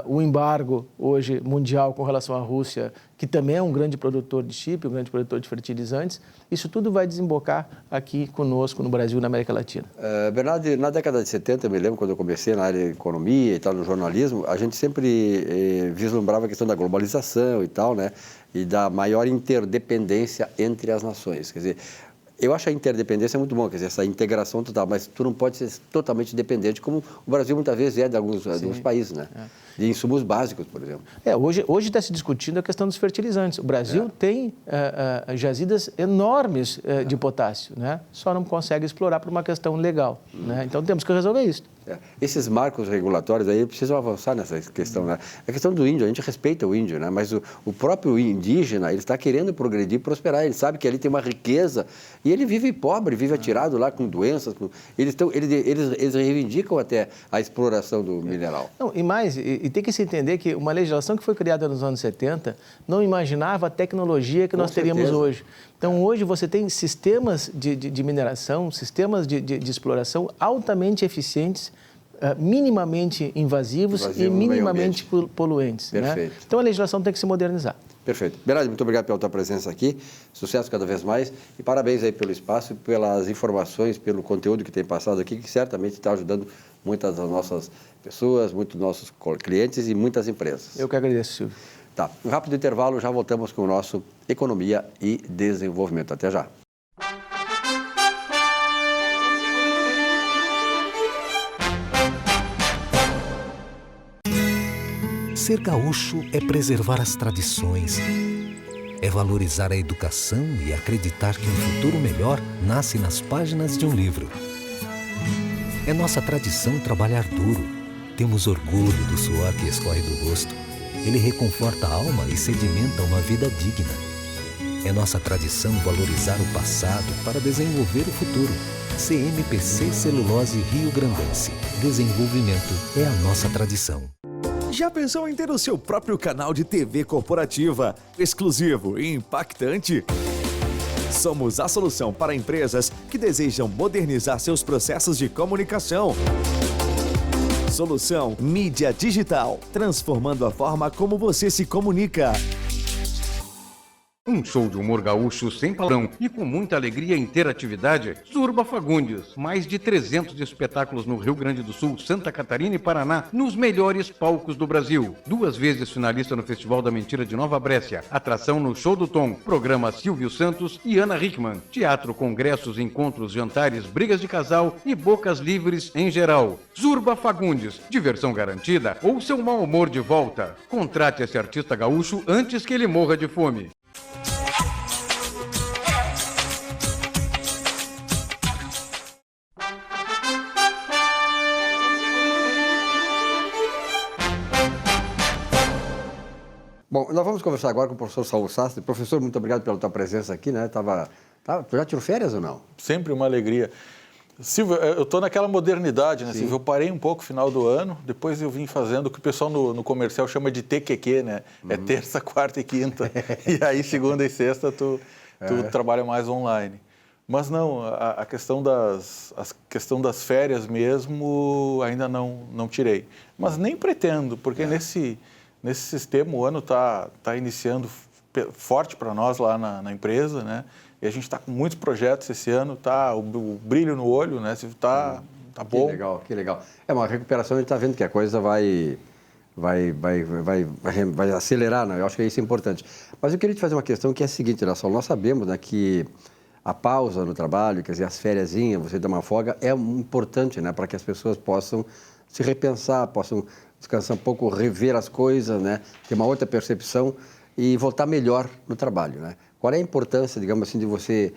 o embargo hoje mundial com relação à Rússia, que também é um grande produtor de chip, um grande produtor de fertilizantes, isso tudo vai desembocar aqui conosco no Brasil e na América Latina. Bernardo, na década de 70, eu me lembro quando eu comecei na área de economia e tal, no jornalismo, a gente sempre vislumbrava a questão da globalização e tal, né? E da maior interdependência entre as nações. Quer dizer, eu acho a interdependência muito bom, quer dizer, essa integração total, mas tu não pode ser totalmente dependente, como o Brasil muitas vezes é de alguns países, né? De insumos básicos, por exemplo. Hoje está se discutindo a questão dos fertilizantes. O Brasil tem jazidas enormes de potássio, né? Só não consegue explorar por uma questão legal, né? Então temos que resolver isso. Esses marcos regulatórios aí precisam avançar nessa questão, né? A questão do índio, a gente respeita o índio, né? Mas o próprio indígena, ele está querendo progredir, prosperar, ele sabe que ali tem uma riqueza e ele vive pobre, vive atirado lá com doenças, eles reivindicam até a exploração do mineral. Não, e mais, e tem que se entender que uma legislação que foi criada nos anos 70 não imaginava a tecnologia que nós teríamos hoje. Então, hoje você tem sistemas de mineração, sistemas de exploração altamente eficientes, minimamente invasivos e minimamente poluentes. Perfeito. Né? Então, a legislação tem que se modernizar. Perfeito. Berardi, muito obrigado pela tua presença aqui. Sucesso cada vez mais. E parabéns aí pelo espaço, pelas informações, pelo conteúdo que tem passado aqui, que certamente está ajudando muitas das nossas pessoas, muitos dos nossos clientes e muitas empresas. Eu que agradeço, Silvio. Tá. Um rápido intervalo, já voltamos com o nosso Economia e Desenvolvimento. Até já. Ser gaúcho é preservar as tradições, é valorizar a educação e acreditar que um futuro melhor nasce nas páginas de um livro. É nossa tradição trabalhar duro. Temos orgulho do suor que escorre do rosto. Ele reconforta a alma e sedimenta uma vida digna. É nossa tradição valorizar o passado para desenvolver o futuro. CMPC Celulose Rio Grandense. Desenvolvimento é a nossa tradição. Já pensou em ter o seu próprio canal de TV corporativa, exclusivo e impactante? Somos a solução para empresas que desejam modernizar seus processos de comunicação. Solução Mídia Digital, transformando a forma como você se comunica. Um show de humor gaúcho sem palavrão e com muita alegria e interatividade. Zurba Fagundes. Mais de 300 espetáculos no Rio Grande do Sul, Santa Catarina e Paraná, nos melhores palcos do Brasil. 2 vezes finalista no Festival da Mentira de Nova Brécia. Atração no Show do Tom. Programa Silvio Santos e Ana Hickman. Teatro, congressos, encontros, jantares, brigas de casal e bocas livres em geral. Zurba Fagundes. Diversão garantida ou seu mau humor de volta. Contrate esse artista gaúcho antes que ele morra de fome. Bom, nós vamos conversar agora com o professor Saulo Sastre. Professor, muito obrigado pela tua presença aqui, né? Tu já tirou férias ou não? Sempre uma alegria. Silvio, eu estou naquela modernidade, né, Silvio? Eu parei um pouco no final do ano, depois eu vim fazendo o que o pessoal no comercial chama de TQQ, né? É terça, quarta e quinta. E aí, segunda e sexta, tu trabalha mais online. Mas não, a questão das férias mesmo, ainda não tirei. Mas nem pretendo, porque nesse sistema o ano está iniciando forte para nós lá na empresa, né? E a gente está com muitos projetos esse ano, tá o brilho no olho, né? Tá bom. Que legal. É uma recuperação, a gente está vendo que a coisa vai acelerar, né? Eu acho que isso é importante. Mas eu queria te fazer uma questão que é a seguinte, Saulo, nós sabemos, né, que a pausa no trabalho, quer dizer, as fériasinhas, você dar uma folga, é importante, né, para que as pessoas possam se repensar, possam descansar um pouco, rever as coisas, né, ter uma outra percepção e voltar melhor no trabalho, né? Qual é a importância, digamos assim, de você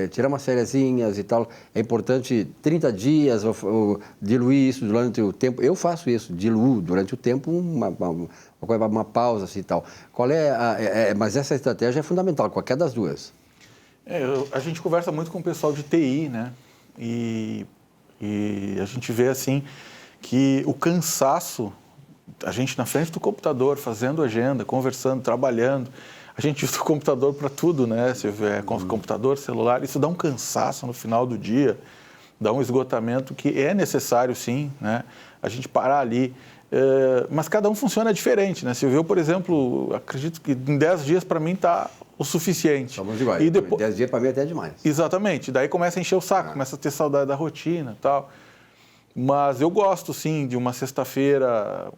tirar umas fériasinhas e tal? É importante 30 dias ou diluir isso durante o tempo? Eu faço isso, diluo durante o tempo uma pausa assim, e tal. Mas essa estratégia é fundamental, qualquer das duas. A gente conversa muito com o pessoal de TI, né? E a gente vê assim que o cansaço, a gente na frente do computador, fazendo agenda, conversando, trabalhando, a gente usa o computador para tudo, né? Se é computador, celular, isso dá um cansaço no final do dia, dá um esgotamento que é necessário, sim, né? A gente parar ali. Mas cada um funciona diferente, né? Se eu, por exemplo, acredito que em 10 dias para mim está o suficiente. Somos iguais. E depois... 10 dias para mim é até demais. Exatamente. Daí começa a encher o saco, começa a ter saudade da rotina e tal. Mas eu gosto, sim, de uma sexta-feira,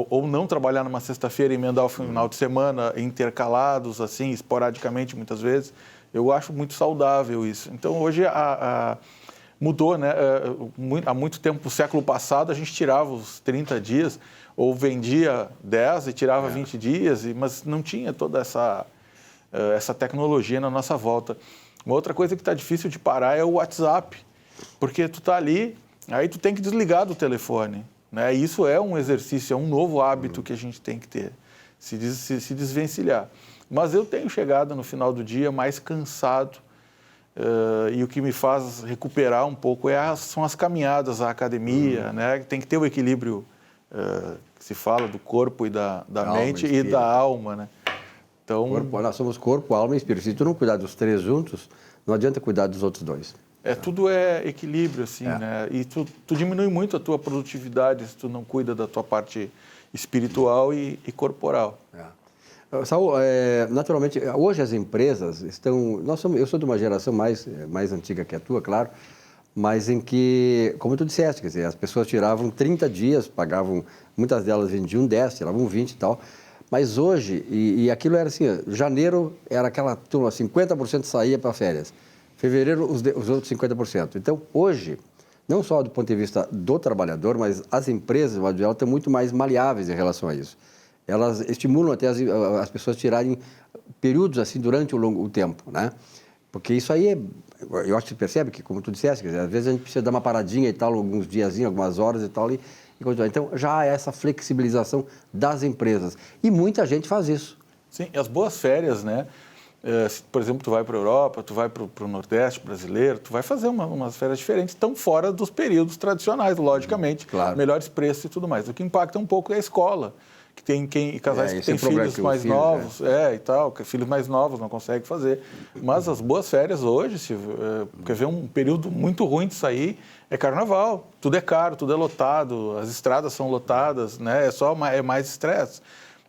ou não trabalhar numa sexta-feira e emendar o final de semana intercalados, assim, esporadicamente, muitas vezes. Eu acho muito saudável isso. Então, hoje, mudou, né? Há muito tempo, no século passado, a gente tirava os 30 dias, ou vendia 10 e tirava 20 dias, mas não tinha toda essa tecnologia na nossa volta. Uma outra coisa que está difícil de parar é o WhatsApp, porque tu está ali... aí tu tem que desligar do telefone, né? Isso é um exercício, é um novo hábito que a gente tem que ter, se desvencilhar. Mas eu tenho chegado no final do dia mais cansado, e o que me faz recuperar um pouco são as caminhadas à academia, né? Tem que ter o equilíbrio que se fala do corpo e da mente e da alma, né? Então, nós somos corpo, alma e espírito. Se tu não cuidar dos 3 juntos, não adianta cuidar dos outros 2. Tudo é equilíbrio, assim, né? E tu diminui muito a tua produtividade se tu não cuida da tua parte espiritual e corporal. Saul, naturalmente, hoje as empresas estão... eu sou de uma geração mais antiga que a tua, claro, mas em que, como tu disseste, quer dizer, as pessoas tiravam 30 dias, pagavam, muitas delas vendiam 10, tiravam 20 e tal, mas hoje, e aquilo era assim, janeiro era aquela turma, 50% saía para férias, fevereiro os outros 50%. Então, hoje, não só do ponto de vista do trabalhador, mas as empresas, de modo geral, estão muito mais maleáveis em relação a isso. Elas estimulam até as pessoas tirarem períodos assim durante o tempo, né? Porque isso aí, eu acho que você percebe que, como tu disseste, quer dizer, às vezes a gente precisa dar uma paradinha e tal, alguns diazinhos, algumas horas e tal, e continuar. Então, já há essa flexibilização das empresas. E muita gente faz isso. Sim, as boas férias, né? Se, por exemplo, tu vai para a Europa, tu vai para o Nordeste brasileiro, tu vai fazer umas férias diferentes, estão fora dos períodos tradicionais, logicamente, claro. Melhores preços e tudo mais. O que impacta um pouco é a escola, que tem casais que têm filhos mais novos, e tal, que filhos mais novos não conseguem fazer. Mas as boas férias hoje, quer ver um período muito ruim de sair, é carnaval. Tudo é caro, tudo é lotado, as estradas são lotadas, né? É mais estresse.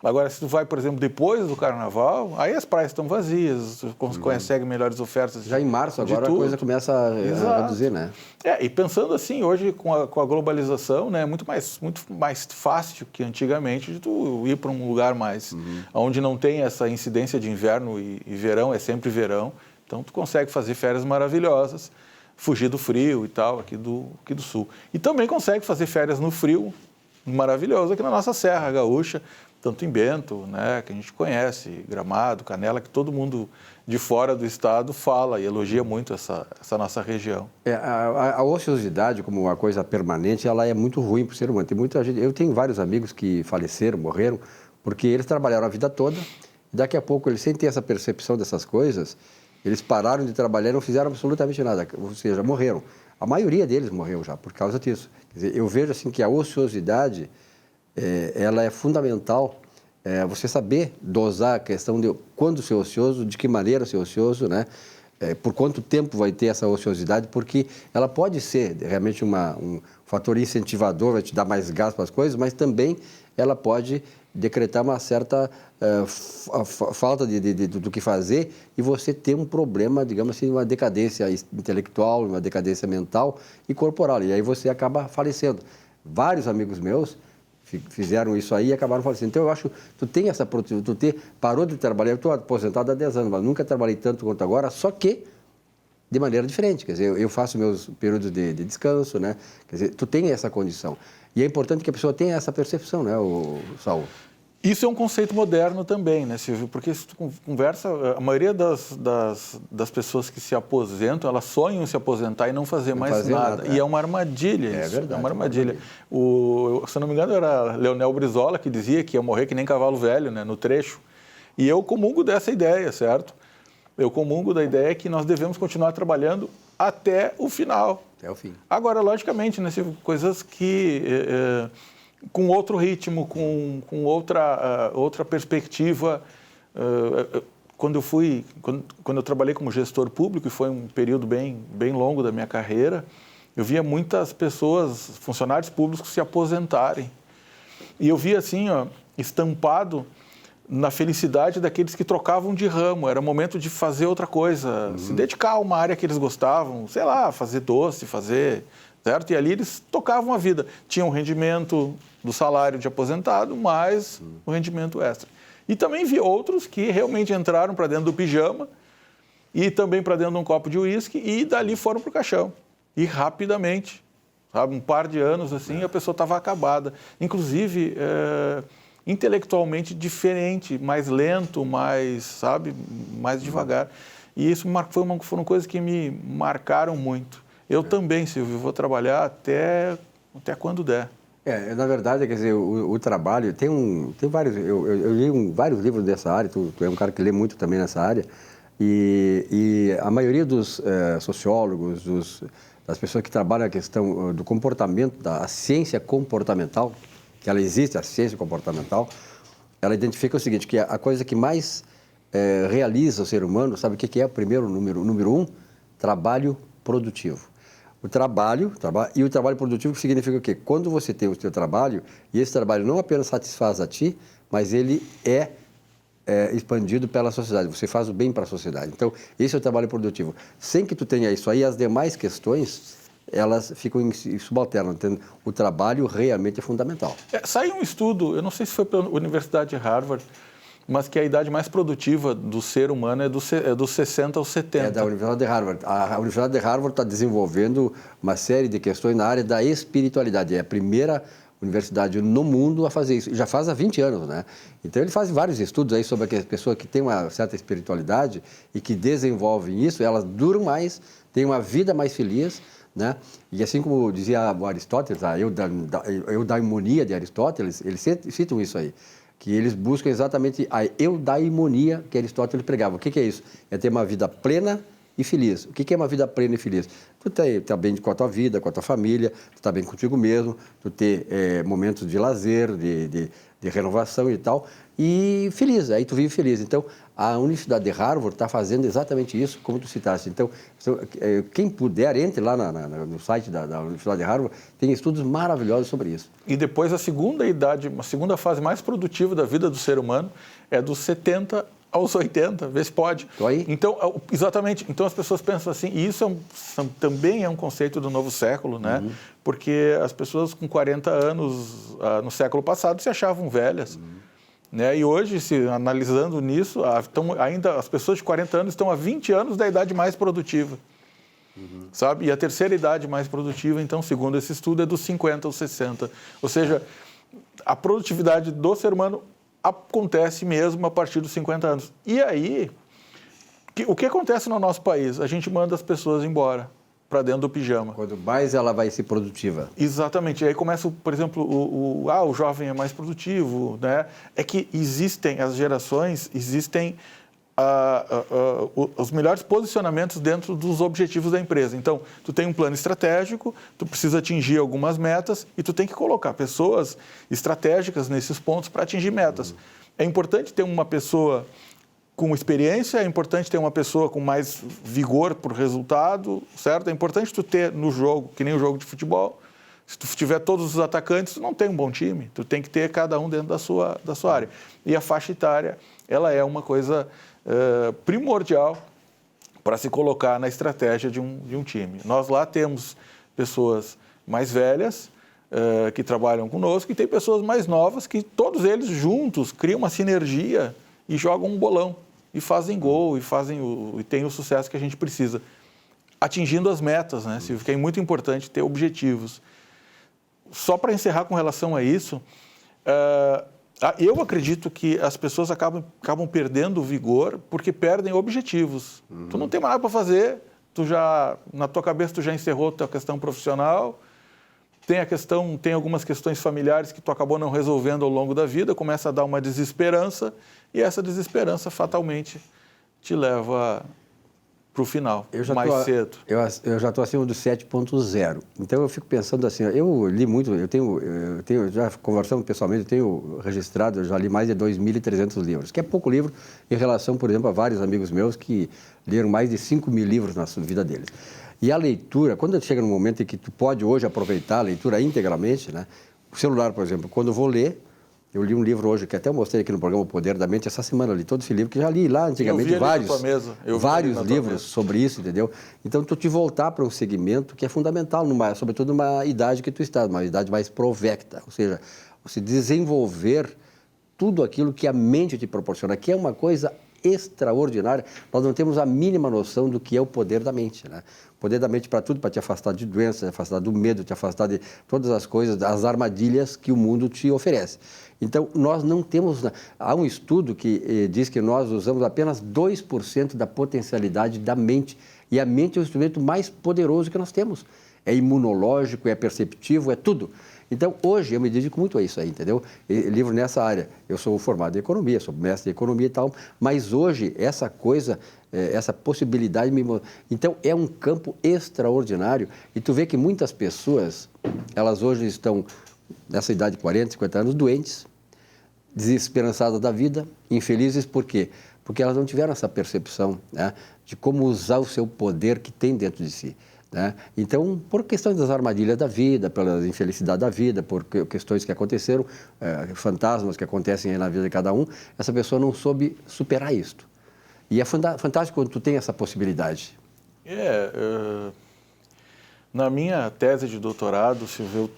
Agora, se tu vai, por exemplo, depois do carnaval, aí as praias estão vazias, tu consegue melhores ofertas. Já em março, agora a coisa começa a reduzir, né? E pensando assim, hoje com a globalização, né, é muito mais fácil que antigamente de tu ir para um lugar mais, onde não tem essa incidência de inverno e verão, é sempre verão. Então, tu consegue fazer férias maravilhosas, fugir do frio e tal, aqui do sul. E também consegue fazer férias no frio maravilhoso aqui na nossa Serra Gaúcha, tanto em Bento, né, que a gente conhece, Gramado, Canela, que todo mundo de fora do estado fala e elogia muito essa nossa região. A ociosidade, como uma coisa permanente, ela é muito ruim para o ser humano. Tem muita gente, eu tenho vários amigos que faleceram, morreram, porque eles trabalharam a vida toda, e daqui a pouco, eles sem ter essa percepção dessas coisas, eles pararam de trabalhar e não fizeram absolutamente nada, ou seja, morreram. A maioria deles morreu já por causa disso. Quer dizer, eu vejo assim que a ociosidade... ela é fundamental, você saber dosar a questão de quando ser ocioso, de que maneira ser ocioso, né? Por quanto tempo vai ter essa ociosidade, porque ela pode ser realmente um fator incentivador, vai te dar mais gás para as coisas, mas também ela pode decretar uma certa falta do que fazer e você ter um problema, digamos assim, uma decadência intelectual, uma decadência mental e corporal, e aí você acaba falecendo. Vários amigos meus fizeram isso aí e acabaram falecendo. Então, eu acho que tu tem essa produtividade, parou de trabalhar, eu estou aposentado há 10 anos, mas nunca trabalhei tanto quanto agora, só que de maneira diferente. Quer dizer, eu faço meus períodos de descanso, né? Quer dizer, tu tem essa condição. E é importante que a pessoa tenha essa percepção, né, Saul? Isso é um conceito moderno também, né, Silvio? Porque se tu conversa, a maioria das pessoas que se aposentam, elas sonham em se aposentar e não fazer mais nada. E é uma armadilha isso. É verdade. É uma armadilha. Se eu não me engano, era Leonel Brizola que dizia que ia morrer que nem cavalo velho, né, no trecho. E eu comungo dessa ideia, certo? Eu comungo da ideia que nós devemos continuar trabalhando até o final. Até o fim. Agora, logicamente, né, Silvio, coisas que... com outro ritmo, com outra perspectiva. Quando eu trabalhei como gestor público, e foi um período bem longo da minha carreira, eu via muitas pessoas, funcionários públicos, se aposentarem. E eu via assim, estampado na felicidade daqueles que trocavam de ramo. Era momento de fazer outra coisa, se dedicar a uma área que eles gostavam, sei lá, fazer doce, certo? E ali eles tocavam a vida. Tinham um rendimento do salário de aposentado, mais um rendimento extra. E também vi outros que realmente entraram para dentro do pijama e também para dentro de um copo de uísque e dali foram para o caixão. E rapidamente, sabe, um par de anos assim, a pessoa estava acabada. Inclusive, intelectualmente diferente, mais lento, mais devagar. E isso foram coisas que me marcaram muito. Eu também, Silvio, vou trabalhar até quando der. Na verdade, quer dizer, o trabalho, tem vários, eu li vários livros dessa área, tu é um cara que lê muito também nessa área, e a maioria dos sociólogos, das pessoas que trabalham a questão do comportamento, da ciência comportamental, que ela existe, a ciência comportamental, ela identifica o seguinte, que a coisa que mais realiza o ser humano, sabe o que é o primeiro número 1? Trabalho produtivo. O trabalho produtivo significa o quê? Quando você tem o seu trabalho, e esse trabalho não apenas satisfaz a ti, mas ele é expandido pela sociedade, você faz o bem para a sociedade. Então, esse é o trabalho produtivo. Sem que tu tenha isso aí, as demais questões, elas ficam subalternas. Então, o trabalho realmente é fundamental. Saiu um estudo, eu não sei se foi pela Universidade de Harvard, mas que a idade mais produtiva do ser humano é dos 60 aos 70. É da Universidade de Harvard. A Universidade de Harvard está desenvolvendo uma série de questões na área da espiritualidade. É a primeira universidade no mundo a fazer isso. Já faz há 20 anos, né? Então, ele faz vários estudos aí sobre as pessoas que têm uma certa espiritualidade e que desenvolvem isso, elas duram mais, têm uma vida mais feliz, né? E assim como dizia o Aristóteles, a eudaimonia de Aristóteles, eles citam isso aí, que eles buscam exatamente a eudaimonia que Aristóteles pregava. O que é isso? É ter uma vida plena e feliz. O que é uma vida plena e feliz? Tu tá bem com a tua vida, com a tua família, tu tá bem contigo mesmo, tu ter momentos de lazer, de renovação e tal, e feliz, aí tu vive feliz. Então, a Universidade de Harvard está fazendo exatamente isso, como tu citaste. Então, quem puder, entre lá no site da Universidade de Harvard, tem estudos maravilhosos sobre isso. E depois a segunda fase mais produtiva da vida do ser humano é dos 70 aos 80, vê se pode. Tô aí. Então, exatamente. Então, as pessoas pensam assim, e isso também é um conceito do novo século, né? Uhum. Porque as pessoas com 40 anos no século passado se achavam velhas. Uhum. Né? E hoje, analisando nisso, ainda as pessoas de 40 anos estão há 20 anos da idade mais produtiva. Uhum. Sabe? E a terceira idade mais produtiva, então, segundo esse estudo, é dos 50 aos 60. Ou seja, a produtividade do ser humano acontece mesmo a partir dos 50 anos. E aí, o que acontece no nosso país? A gente manda as pessoas embora para dentro do pijama. Quanto mais ela vai ser produtiva. Exatamente. E aí começa, por exemplo, o jovem é mais produtivo, né? É que existem as gerações, os melhores posicionamentos dentro dos objetivos da empresa. Então, tu tem um plano estratégico, tu precisa atingir algumas metas e tu tem que colocar pessoas estratégicas nesses pontos para atingir metas. É importante ter uma pessoa com experiência, é importante ter uma pessoa com mais vigor por resultado, certo? É importante tu ter no jogo, que nem o jogo de futebol, se tu tiver todos os atacantes, tu não tem um bom time, tu tem que ter cada um dentro da sua área. E a faixa etária, ela é uma coisa primordial para se colocar na estratégia de um time. Nós lá temos pessoas mais velhas que trabalham conosco e tem pessoas mais novas que todos eles juntos criam uma sinergia e jogam um bolão e fazem gol e têm o sucesso que a gente precisa, atingindo as metas, né, Silvio? Que é muito importante ter objetivos. Só para encerrar com relação a isso, eu acredito que as pessoas acabam perdendo o vigor porque perdem objetivos. Uhum. Tu não tem mais nada para fazer, na tua cabeça tu já encerrou a tua questão profissional, tem algumas questões familiares que tu acabou não resolvendo ao longo da vida, começa a dar uma desesperança e essa desesperança fatalmente te leva para o final, cedo. Eu já estou acima do 7.0. Então, eu fico pensando assim, eu li muito, eu tenho já conversando pessoalmente, eu tenho registrado, eu já li mais de 2.300 livros, que é pouco livro em relação, por exemplo, a vários amigos meus que leram mais de 5.000 livros na vida deles. E a leitura, quando chega no momento em que tu pode hoje aproveitar a leitura integralmente, né? O celular, por exemplo, quando eu vou ler, eu li um livro hoje, que até eu mostrei aqui no programa O Poder da Mente, essa semana eu li todo esse livro, que já li lá antigamente vários livros sobre isso, entendeu? Então, tu te voltar para um segmento que é fundamental, sobretudo numa idade que tu estás, uma idade mais provecta, ou seja, você desenvolver tudo aquilo que a mente te proporciona, que é uma coisa extraordinária. Nós não temos a mínima noção do que é o poder da mente, né? O poder da mente para tudo, para te afastar de doenças, te afastar do medo, te afastar de todas as coisas, as armadilhas que o mundo te oferece. Então, nós não temos... Há um estudo que diz que nós usamos apenas 2% da potencialidade da mente, E a mente é o instrumento mais poderoso que nós temos. É imunológico, é perceptivo, é tudo. Então, hoje, eu me dedico muito a isso aí, entendeu? Livro nessa área. Eu sou formado em economia, sou mestre em economia e tal, mas hoje, essa coisa, essa possibilidade... Então, é um campo extraordinário. E tu vê que muitas pessoas, elas hoje estão, nessa idade de 40, 50 anos, doentes, desesperançadas da vida, infelizes, por quê? Porque elas não tiveram essa percepção, né, de como usar o seu poder que tem dentro de si. Né? Então, por questões das armadilhas da vida, pela infelicidade da vida, por questões que aconteceram, fantasmas que acontecem aí na vida de cada um, essa pessoa não soube superar isto. E é fantástico quando tu tem essa possibilidade. Na minha tese de doutorado, Silvio,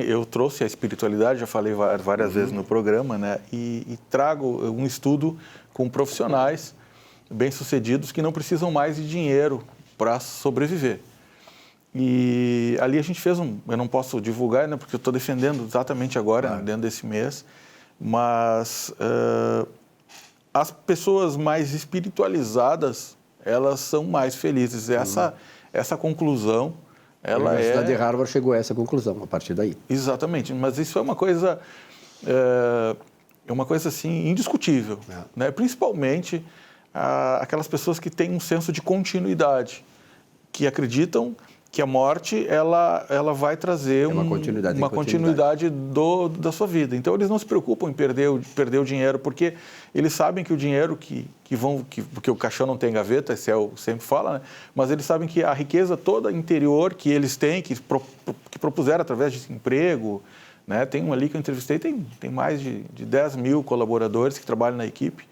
eu trouxe a espiritualidade, já falei várias vezes no programa, né? E trago um estudo com profissionais bem-sucedidos que não precisam mais de dinheiro para sobreviver. E ali a gente fez eu não posso divulgar, né, porque eu estou defendendo exatamente agora, claro, dentro desse mês, mas as pessoas mais espiritualizadas, elas são mais felizes. Essa conclusão, ela a Universidade de Harvard chegou a essa conclusão, a partir daí. Exatamente, mas isso é uma coisa, assim, indiscutível, né? Principalmente aquelas pessoas que têm um senso de continuidade, que acreditam que a morte ela vai trazer uma continuidade da sua vida. Então, eles não se preocupam em perder o dinheiro, porque eles sabem que o dinheiro porque o caixão não tem gaveta, esse sempre fala, né? Mas eles sabem que a riqueza toda interior que eles têm, que propuseram através de emprego, né? Tem um ali que eu entrevistei, tem mais de 10 mil colaboradores que trabalham na equipe.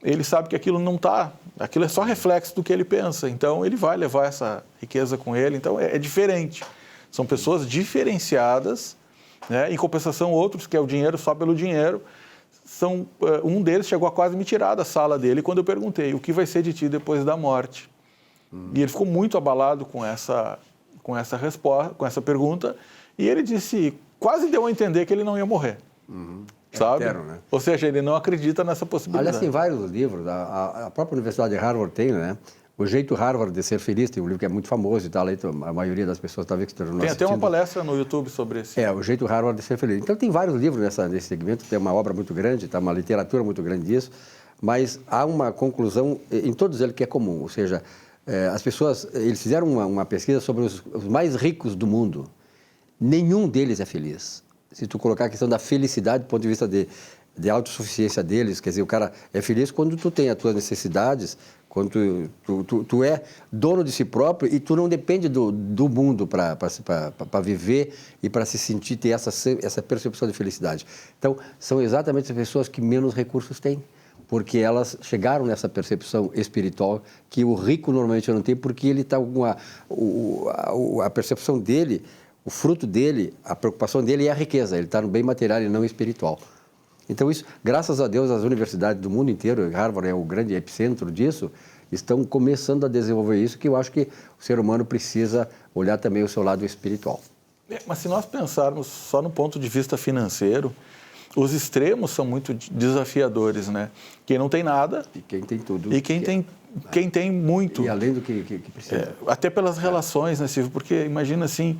Ele sabe que aquilo aquilo é só reflexo do que ele pensa, então ele vai levar essa riqueza com ele, então é diferente. São pessoas diferenciadas, né? Em compensação, outros, que é o dinheiro só pelo dinheiro, um deles chegou a quase me tirar da sala dele quando eu perguntei: o que vai ser de ti depois da morte? E ele ficou muito abalado com essa resposta, com essa pergunta, e ele disse, quase deu a entender que ele não ia morrer. Sabe? Eterno, né? Ou seja, ele não acredita nessa possibilidade. Aliás, tem vários livros, a própria Universidade de Harvard tem, né? O Jeito Harvard de Ser Feliz, tem um livro que é muito famoso e tal, a maioria das pessoas talvez que estão assistindo. Tem até uma palestra no YouTube sobre esse. O Jeito Harvard de Ser Feliz. Então tem vários livros nesse segmento, tem uma obra muito grande, tá, uma literatura muito grande disso, mas há uma conclusão em todos eles que é comum, ou seja, as pessoas, eles fizeram uma pesquisa sobre os mais ricos do mundo, nenhum deles é feliz. Se tu colocar a questão da felicidade do ponto de vista de autossuficiência deles, quer dizer, o cara é feliz quando tu tem as tuas necessidades, quando tu é dono de si próprio e tu não depende do mundo para viver e para se sentir, ter essa percepção de felicidade. Então, são exatamente as pessoas que menos recursos têm, porque elas chegaram nessa percepção espiritual que o rico normalmente não tem, porque ele está com a percepção dele, o fruto dele, a preocupação dele é a riqueza, ele está no bem material e não espiritual. Então isso, graças a Deus, as universidades do mundo inteiro, Harvard é o grande epicentro disso, estão começando a desenvolver isso, que eu acho que o ser humano precisa olhar também o seu lado espiritual. Mas se nós pensarmos só no ponto de vista financeiro, os extremos são muito desafiadores, né? Quem não tem nada... E quem tem tudo. E quem tem muito. E além do que precisa. Até pelas relações, né, Silvio? Porque imagina assim,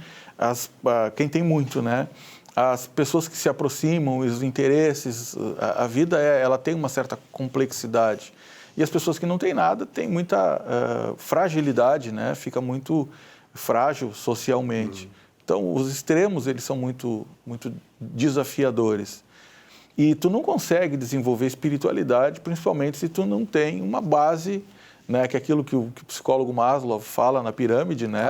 quem tem muito, né? As pessoas que se aproximam, os interesses, a vida ela tem uma certa complexidade. E as pessoas que não têm nada têm muita fragilidade, né? Fica muito frágil socialmente. Então, os extremos, eles são muito, muito desafiadores. E tu não consegue desenvolver espiritualidade, principalmente se tu não tem uma base, né, que é aquilo que o psicólogo Maslow fala na pirâmide, né?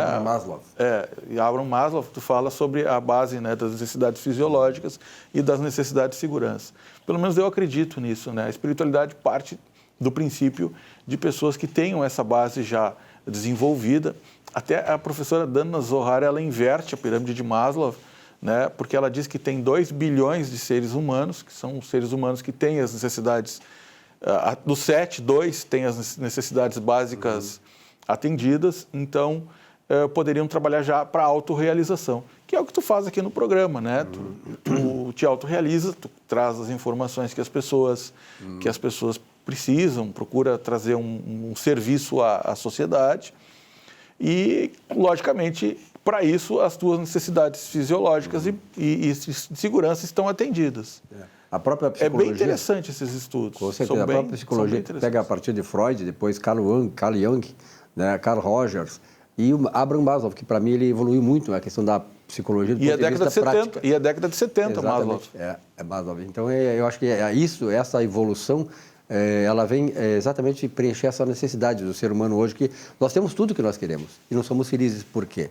Abraham Maslow, tu fala sobre a base, né, das necessidades fisiológicas e das necessidades de segurança. Pelo menos eu acredito nisso, né? A espiritualidade parte do princípio de pessoas que tenham essa base já desenvolvida. Até a professora Dana Zohar, ela inverte a pirâmide de Maslow, né? Porque ela diz que tem 2 bilhões de seres humanos, que são os seres humanos que têm as necessidades, dos 7, 2 têm as necessidades básicas atendidas, então poderiam trabalhar já para a autorrealização, que é o que tu faz aqui no programa, né? Tu te autorrealiza, tu traz as informações que as pessoas precisam, procura trazer um serviço à sociedade, e, logicamente, para isso, as tuas necessidades fisiológicas e segurança estão atendidas. A própria psicologia... É bem interessante esses estudos. Com certeza, a própria psicologia pega a partir de Freud, depois Carl Jung, né, Carl Rogers e o Abraham Maslow, que para mim ele evoluiu muito na questão da psicologia do ponto de vista prático. E a década de 70, Maslow. É Maslow. Então, eu acho que essa evolução, ela vem exatamente preencher essa necessidade do ser humano hoje, que nós temos tudo que nós queremos e não somos felizes. Por quê?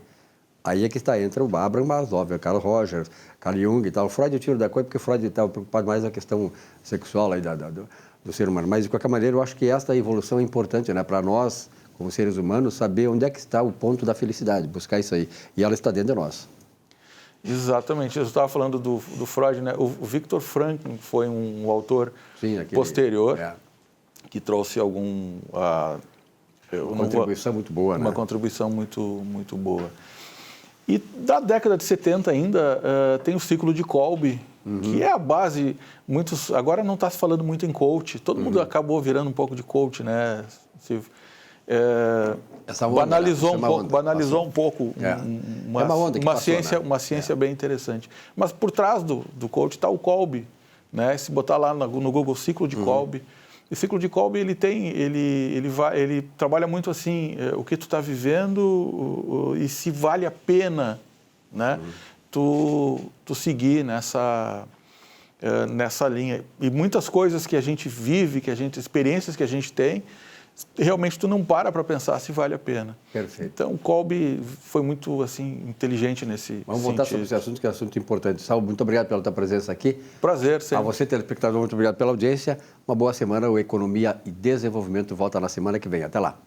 Aí é que entra o Abraham Maslow, o Carl Rogers, Carl Jung e tal. O Freud eu tiro da coisa porque o Freud estava preocupado mais na questão sexual aí do ser humano. Mas, de qualquer maneira, eu acho que esta evolução é importante, né, para nós, como seres humanos, saber onde é que está o ponto da felicidade, buscar isso aí. E ela está dentro de nós. Exatamente. Eu estava falando do Freud, né? O Viktor Frankl foi um autor posterior que trouxe uma contribuição muito boa, né? Uma contribuição muito boa. E da década de 70 ainda tem o ciclo de Kolbe, que é a base. Agora não está se falando muito em coach. Todo mundo acabou virando um pouco de coach, né? Banalizou um pouco uma ciência bem interessante. Mas por trás do coach está o Kolbe, né? Se botar lá no Google ciclo de Kolbe, o ciclo de Kolbe ele trabalha muito assim o que tu está vivendo e se vale a pena, né? Tu seguir nessa linha. E muitas coisas que a gente vive, experiências que a gente tem, realmente tu não para pensar se vale a pena. Perfeito. Então, o Kolbe foi muito assim, inteligente nesse sentido. Vamos voltar sobre esse assunto, que é um assunto importante. Saulo, muito obrigado pela tua presença aqui. Prazer, sempre. A você, telespectador, muito obrigado pela audiência. Uma boa semana. O Economia e Desenvolvimento volta na semana que vem. Até lá.